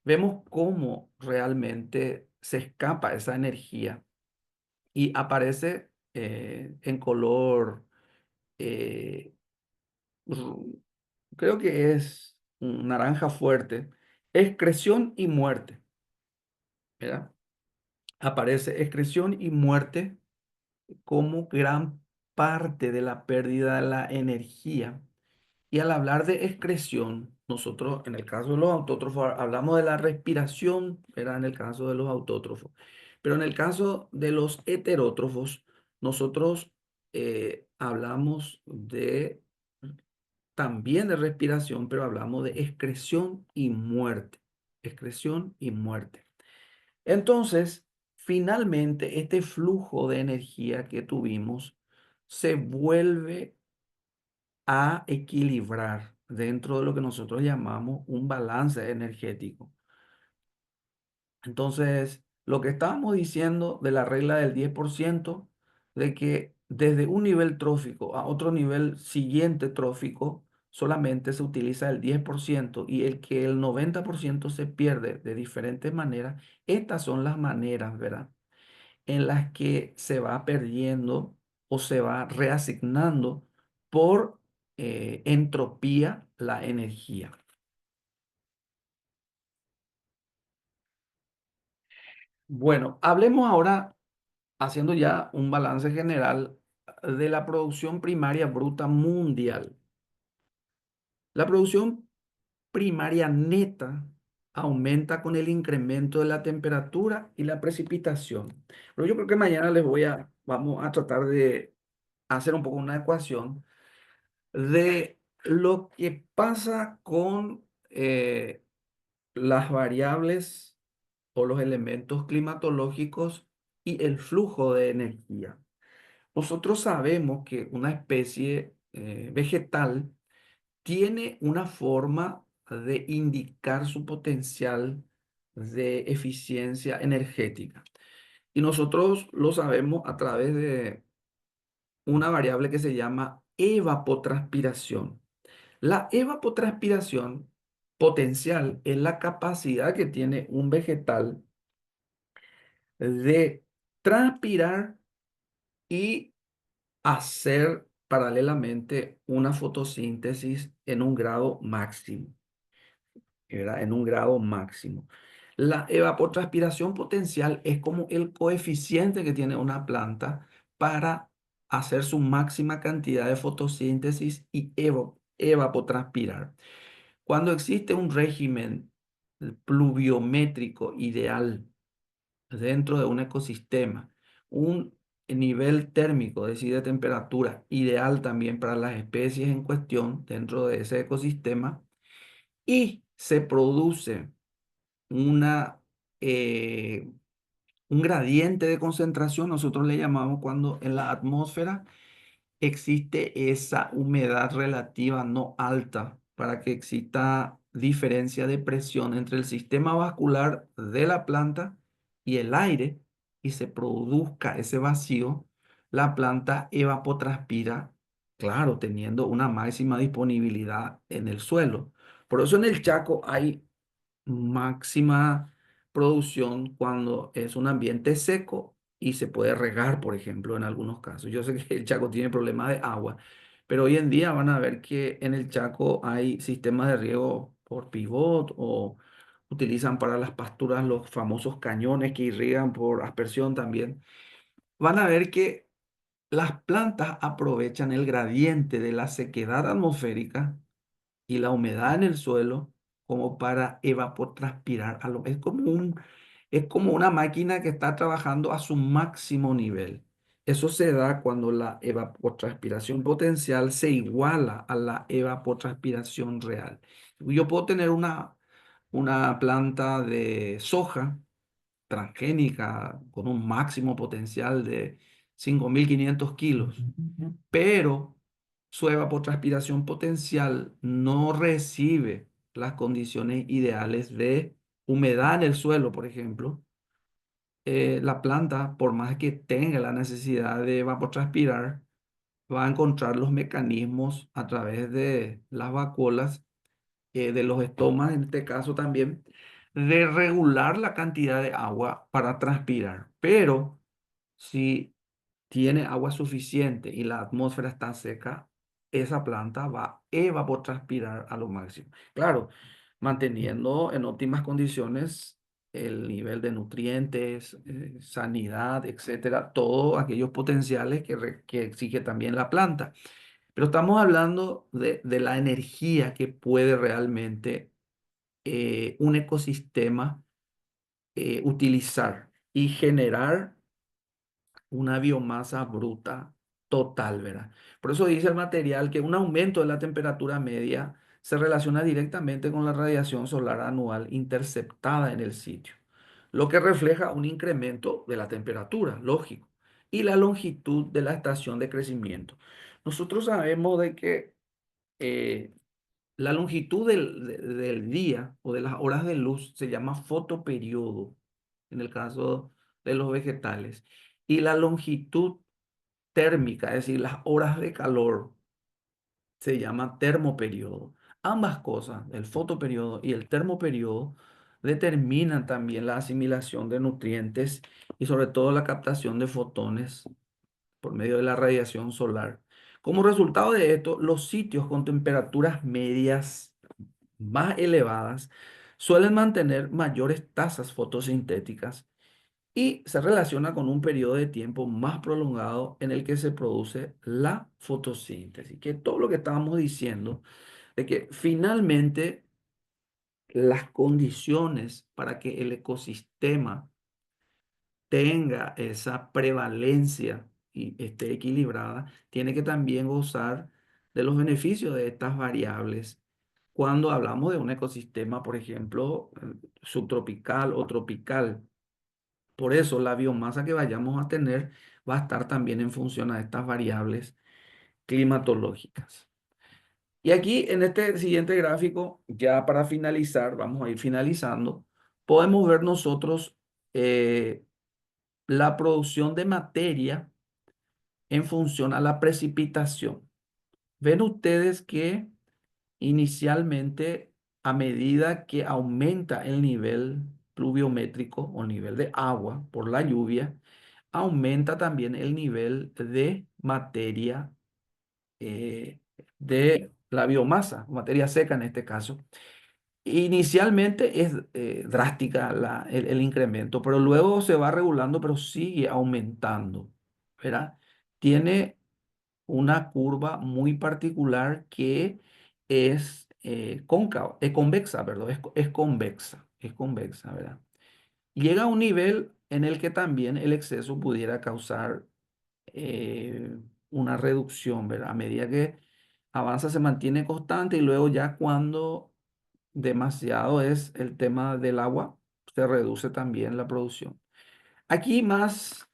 Vemos cómo realmente se escapa esa energía y aparece en color, eh, ru- creo que es un naranja fuerte, excreción y muerte, ¿verdad? Aparece excreción y muerte como gran parte de la pérdida de la energía. Y al hablar de excreción, nosotros en el caso de los autótrofos hablamos de la respiración, ¿verdad? En el caso de los autótrofos. Pero en el caso de los heterótrofos, nosotros hablamos también de respiración, pero hablamos de excreción y muerte. Excreción y muerte. Entonces, finalmente, este flujo de energía que tuvimos se vuelve a equilibrar dentro de lo que nosotros llamamos un balance energético. Entonces, lo que estábamos diciendo de la regla del 10%, de que desde un nivel trófico a otro nivel siguiente trófico, solamente se utiliza el 10% y el que el 90% se pierde de diferentes maneras, estas son las maneras, ¿verdad? En las que se va perdiendo o se va reasignando por entropía la energía. Bueno, hablemos ahora, haciendo ya un balance general de la producción primaria bruta mundial. La producción primaria neta aumenta con el incremento de la temperatura y la precipitación. Pero yo creo que mañana vamos a tratar de hacer un poco una ecuación de lo que pasa con las variables o los elementos climatológicos y el flujo de energía. Nosotros sabemos que una especie vegetal tiene una forma de indicar su potencial de eficiencia energética. Y nosotros lo sabemos a través de una variable que se llama evapotranspiración. La evapotranspiración potencial es la capacidad que tiene un vegetal de transpirar y hacer paralelamente una fotosíntesis en un grado máximo, ¿verdad? En un grado máximo. La evapotranspiración potencial es como el coeficiente que tiene una planta para hacer su máxima cantidad de fotosíntesis y evapotranspirar. Cuando existe un régimen pluviométrico ideal dentro de un ecosistema, un nivel térmico, es decir, de temperatura ideal también para las especies en cuestión dentro de ese ecosistema, y se produce una, eh, un gradiente de concentración, nosotros le llamamos cuando en la atmósfera existe esa humedad relativa no alta para que exista diferencia de presión entre el sistema vascular de la planta y el aire y se produzca ese vacío, la planta evapotranspira, claro, teniendo una máxima disponibilidad en el suelo. Por eso en el Chaco hay máxima producción cuando es un ambiente seco y se puede regar, por ejemplo, en algunos casos. Yo sé que el Chaco tiene problemas de agua, pero hoy en día van a ver que en el Chaco hay sistemas de riego por pivot o utilizan para las pasturas los famosos cañones que irrigan por aspersión también. Van a ver que las plantas aprovechan el gradiente de la sequedad atmosférica y la humedad en el suelo como para evapotranspirar. Es como una máquina que está trabajando a su máximo nivel. Eso se da cuando la evapotranspiración potencial se iguala a la evapotranspiración real. Yo puedo tener una planta de soja transgénica con un máximo potencial de 5.500 kilos, pero su evapotranspiración potencial no recibe las condiciones ideales de humedad en el suelo, por ejemplo. La planta, por más que tenga la necesidad de evapotranspirar, va a encontrar los mecanismos a través de las vacuolas, de los estomas en este caso también, de regular la cantidad de agua para transpirar. Pero si tiene agua suficiente y la atmósfera está seca, esa planta va a evapotranspirar a lo máximo. Claro, manteniendo en óptimas condiciones el nivel de nutrientes, sanidad, etcétera, todos aquellos potenciales que exige también la planta. Pero estamos hablando de la energía que puede realmente un ecosistema utilizar y generar una biomasa bruta total, ¿verdad? Por eso dice el material que un aumento de la temperatura media se relaciona directamente con la radiación solar anual interceptada en el sitio, lo que refleja un incremento de la temperatura, lógico, y la longitud de la estación de crecimiento. Nosotros sabemos de que eh, la longitud del día o de las horas de luz se llama fotoperiodo en el caso de los vegetales. Y la longitud térmica, es decir, las horas de calor, se llama termoperiodo. Ambas cosas, el fotoperiodo y el termoperiodo, determinan también la asimilación de nutrientes y sobre todo la captación de fotones por medio de la radiación solar. Como resultado de esto, los sitios con temperaturas medias más elevadas suelen mantener mayores tasas fotosintéticas y se relaciona con un periodo de tiempo más prolongado en el que se produce la fotosíntesis, que todo lo que estábamos diciendo, de que finalmente las condiciones para que el ecosistema tenga esa prevalencia y esté equilibrada, tiene que también gozar de los beneficios de estas variables. Cuando hablamos de un ecosistema, por ejemplo, subtropical o tropical, por eso la biomasa que vayamos a tener va a estar también en función a estas variables climatológicas. Y aquí en este siguiente gráfico, ya para finalizar, vamos a ir finalizando, podemos ver nosotros la producción de materia en función a la precipitación. Ven ustedes que inicialmente, a medida que aumenta el nivel pluviométrico o nivel de agua por la lluvia, aumenta también el nivel de materia de la biomasa, materia seca en este caso. Inicialmente es drástica el incremento, pero luego se va regulando, pero sigue aumentando, ¿verdad? Tiene una curva muy particular que es cóncava, es convexa, perdón, es convexa, ¿verdad? Llega a un nivel en el que también el exceso pudiera causar una reducción, ¿verdad? A medida que avanza se mantiene constante y luego ya cuando demasiado es el tema del agua, se reduce también la producción. Aquí más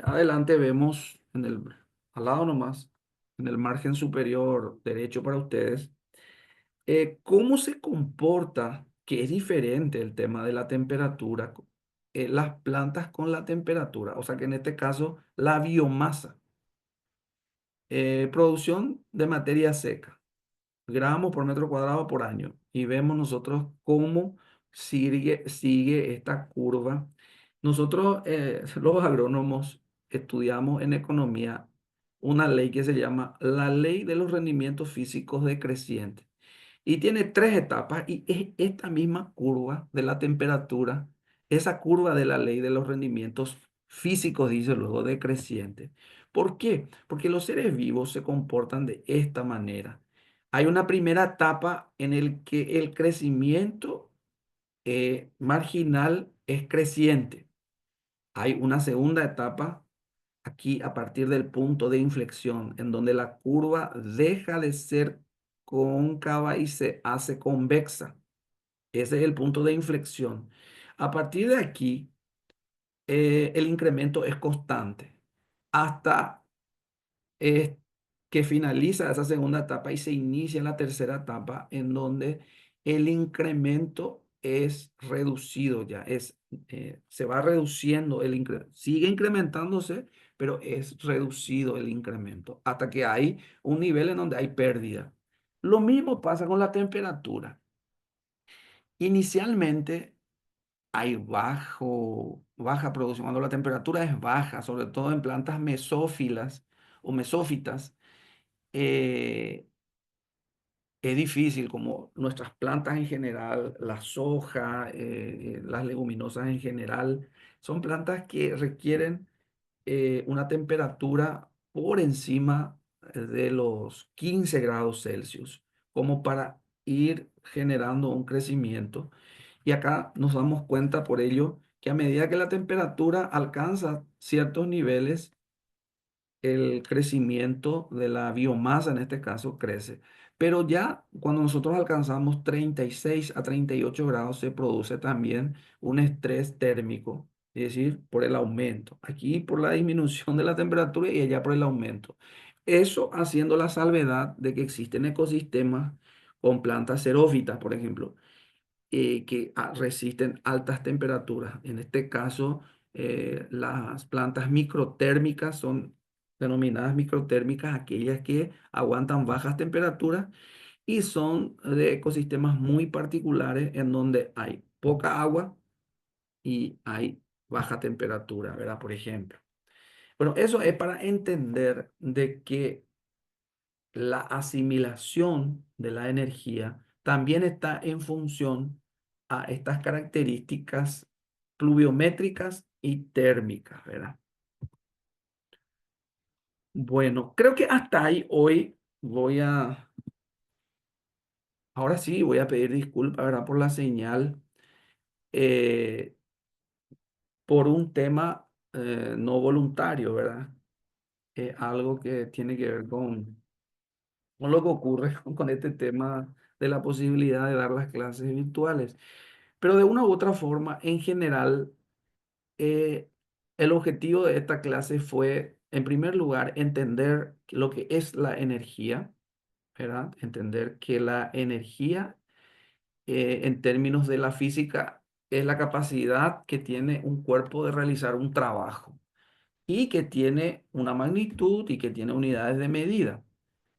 adelante vemos al lado nomás, en el margen superior derecho para ustedes, cómo se comporta, que es diferente el tema de la temperatura, las plantas con la temperatura, o sea que en este caso la biomasa. Producción de materia seca, gramos por metro cuadrado por año. Y vemos nosotros cómo sigue esta curva. Nosotros, los agrónomos, estudiamos en economía una ley que se llama la ley de los rendimientos físicos decrecientes. Y tiene tres etapas y es esta misma curva de la temperatura, esa curva de la ley de los rendimientos físicos, dice luego, decreciente. ¿Por qué? Porque los seres vivos se comportan de esta manera. Hay una primera etapa en el que el crecimiento marginal es creciente. Hay una segunda etapa aquí a partir del punto de inflexión, en donde la curva deja de ser cóncava y se hace convexa. Ese es el punto de inflexión. A partir de aquí, el incremento es constante hasta es que finaliza esa segunda etapa y se inicia la tercera etapa en donde el incremento es reducido ya, se va reduciendo sigue incrementándose, pero es reducido el incremento hasta que hay un nivel en donde hay pérdida. Lo mismo pasa con la temperatura. Inicialmente hay baja producción, cuando la temperatura es baja, sobre todo en plantas mesófilas o mesófitas, eh, es difícil, como nuestras plantas en general, la soja, las leguminosas en general, son plantas que requieren una temperatura por encima de los 15 grados Celsius, como para ir generando un crecimiento. Y acá nos damos cuenta por ello que a medida que la temperatura alcanza ciertos niveles, el crecimiento de la biomasa en este caso crece. Pero ya cuando nosotros alcanzamos 36 a 38 grados se produce también un estrés térmico, es decir, por el aumento. Aquí por la disminución de la temperatura y allá por el aumento. Eso haciendo la salvedad de que existen ecosistemas con plantas xerófitas, por ejemplo, que resisten altas temperaturas. En este caso, las plantas microtérmicas son denominadas microtérmicas, aquellas que aguantan bajas temperaturas y son de ecosistemas muy particulares en donde hay poca agua y hay baja temperatura, ¿verdad? Por ejemplo. Bueno, eso es para entender de que la asimilación de la energía también está en función a estas características pluviométricas y térmicas, ¿verdad? Bueno, creo que hasta ahí hoy ahora sí voy a pedir disculpas, ¿verdad? Por la señal, eh, por un tema no voluntario, ¿verdad? Algo que tiene que ver con lo que ocurre con este tema de la posibilidad de dar las clases virtuales. Pero de una u otra forma, en general, eh, el objetivo de esta clase fue, en primer lugar, entender lo que es la energía, ¿verdad? Entender que la energía, en términos de la física, es la capacidad que tiene un cuerpo de realizar un trabajo y que tiene una magnitud y que tiene unidades de medida.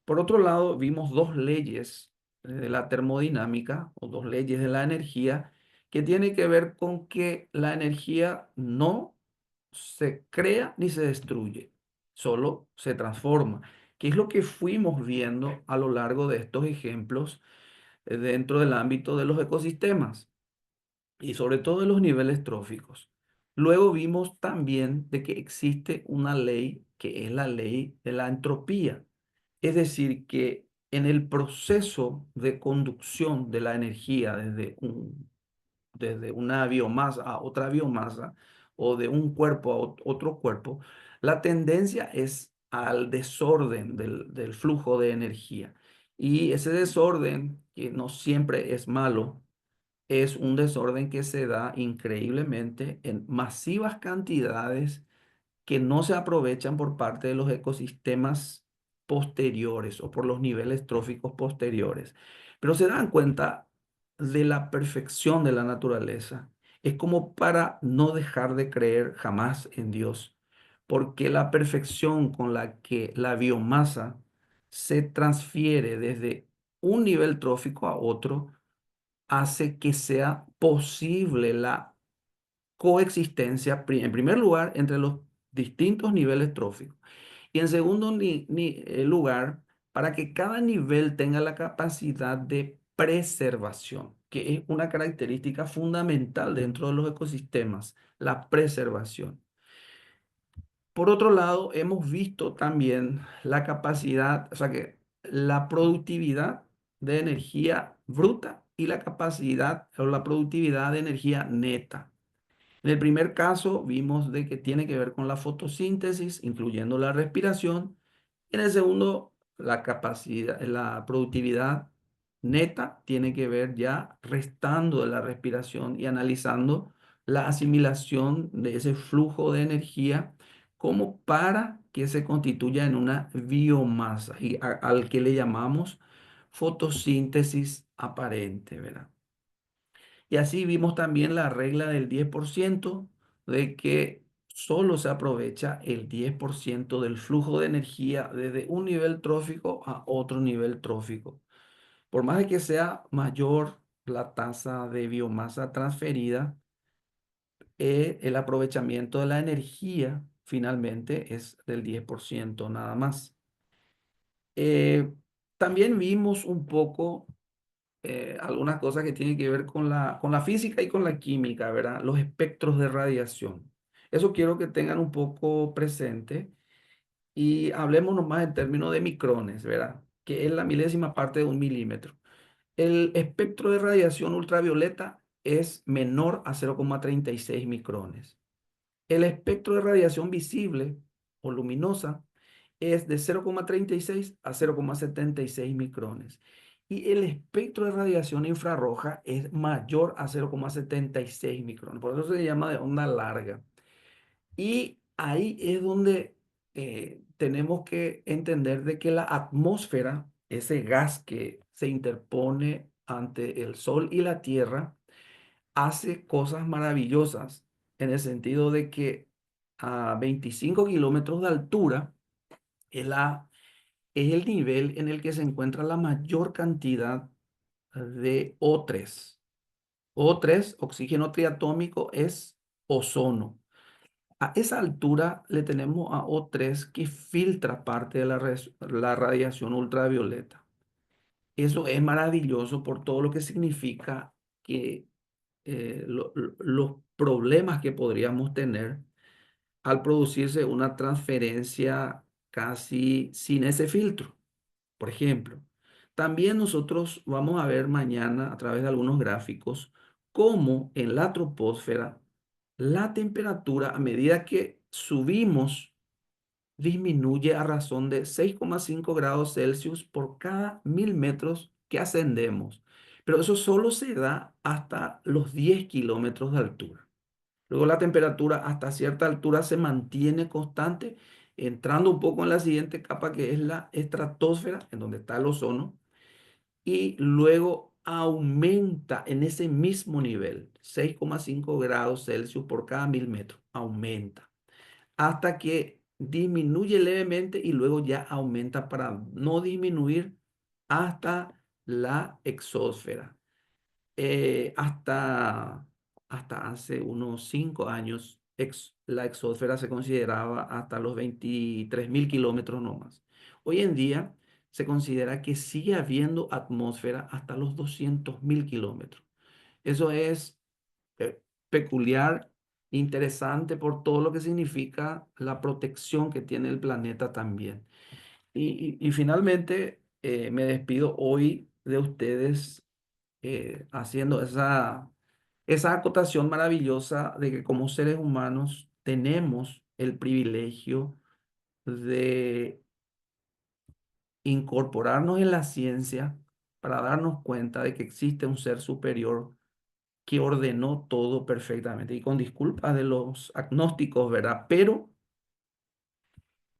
Por otro lado, vimos dos leyes de la termodinámica o dos leyes de la energía que tienen que ver con que la energía no se crea ni se destruye, solo se transforma, que es lo que fuimos viendo a lo largo de estos ejemplos dentro del ámbito de los ecosistemas y sobre todo de los niveles tróficos. Luego vimos también de que existe una ley que es la ley de la entropía, es decir, que en el proceso de conducción de la energía desde una biomasa a otra biomasa o de un cuerpo a otro cuerpo, la tendencia es al desorden del flujo de energía. Y ese desorden, que no siempre es malo, es un desorden que se da increíblemente en masivas cantidades que no se aprovechan por parte de los ecosistemas posteriores o por los niveles tróficos posteriores. Pero se dan cuenta de la perfección de la naturaleza. Es como para no dejar de creer jamás en Dios, porque la perfección con la que la biomasa se transfiere desde un nivel trófico a otro hace que sea posible la coexistencia, en primer lugar, entre los distintos niveles tróficos y en segundo lugar, para que cada nivel tenga la capacidad de preservación, que es una característica fundamental dentro de los ecosistemas, la preservación. Por otro lado, hemos visto también la capacidad, o sea que la productividad de energía bruta y la capacidad o la productividad de energía neta. En el primer caso vimos de que tiene que ver con la fotosíntesis, incluyendo la respiración. En el segundo, la capacidad, la productividad neta tiene que ver ya restando de la respiración y analizando la asimilación de ese flujo de energía como para que se constituya en una biomasa y al que le llamamos fotosíntesis aparente, ¿verdad? Y así vimos también la regla del 10% de que solo se aprovecha el 10% del flujo de energía desde un nivel trófico a otro nivel trófico. Por más de que sea mayor la tasa de biomasa transferida, el aprovechamiento de la energía finalmente es del 10% nada más. Eh, También vimos un poco algunas cosas que tienen que ver con la física y con la química, ¿verdad? Los espectros de radiación. Eso quiero que tengan un poco presente y hablemos nomás en términos de micrones, ¿verdad? Que es la milésima parte de un milímetro. El espectro de radiación ultravioleta es menor a 0,36 micrones. El espectro de radiación visible o luminosa es de 0,36 a 0,76 micrones. Y el espectro de radiación infrarroja es mayor a 0,76 micrones. Por eso se llama de onda larga. Y ahí es donde tenemos que entender de que la atmósfera, ese gas que se interpone ante el Sol y la Tierra, hace cosas maravillosas en el sentido de que a 25 kilómetros de altura es, es el nivel en el que se encuentra la mayor cantidad de O3. O3, oxígeno triatómico, es ozono. A esa altura le tenemos a O3 que filtra parte de la radiación ultravioleta. Eso es maravilloso por todo lo que significa que los problemas que podríamos tener al producirse una transferencia casi sin ese filtro. Por ejemplo, también nosotros vamos a ver mañana a través de algunos gráficos cómo en la troposfera la temperatura a medida que subimos disminuye a razón de 6,5 grados Celsius por cada 1000 metros que ascendemos. Pero eso solo se da hasta los 10 kilómetros de altura. Luego la temperatura hasta cierta altura se mantiene constante, entrando un poco en la siguiente capa que es la estratosfera, en donde está el ozono, y luego aumenta en ese mismo nivel, 6,5 grados Celsius por cada 1000 metros, aumenta, hasta que disminuye levemente y luego ya aumenta para no disminuir hasta la exósfera. Hasta hace unos 5 años, la exósfera se consideraba hasta los 23.000 kilómetros nomás. Hoy en día se considera que sigue habiendo atmósfera hasta los 200.000 kilómetros. Eso es peculiar, interesante por todo lo que significa la protección que tiene el planeta también. Y finalmente me despido hoy de ustedes haciendo esa acotación maravillosa de que como seres humanos tenemos el privilegio de incorporarnos en la ciencia para darnos cuenta de que existe un ser superior que ordenó todo perfectamente. Y con disculpas de los agnósticos, ¿verdad? Pero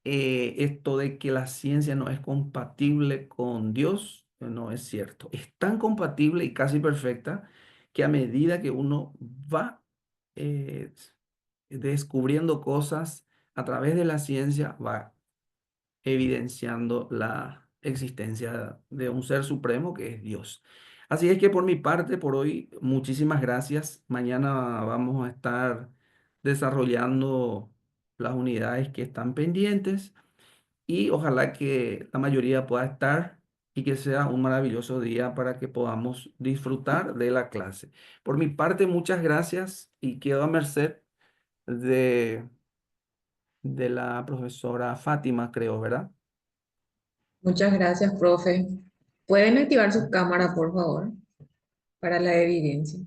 esto de que la ciencia no es compatible con Dios, no es cierto. Es tan compatible y casi perfecta que a medida que uno va eh, descubriendo cosas a través de la ciencia, va evidenciando la existencia de un ser supremo que es Dios. Así es que por mi parte, por hoy, muchísimas gracias. Mañana vamos a estar desarrollando las unidades que están pendientes y ojalá que la mayoría pueda estar y que sea un maravilloso día para que podamos disfrutar de la clase. Por mi parte, muchas gracias y quedo a merced de, de la profesora Fátima, creo, ¿verdad? Muchas gracias, profe. ¿Pueden activar su cámara, por favor, para la evidencia?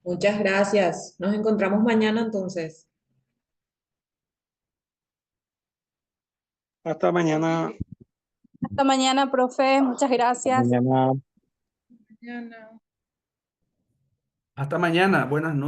Muchas gracias. Nos encontramos mañana entonces. Hasta mañana. Hasta mañana, profe. Muchas gracias. Mañana. Hasta mañana. Buenas noches.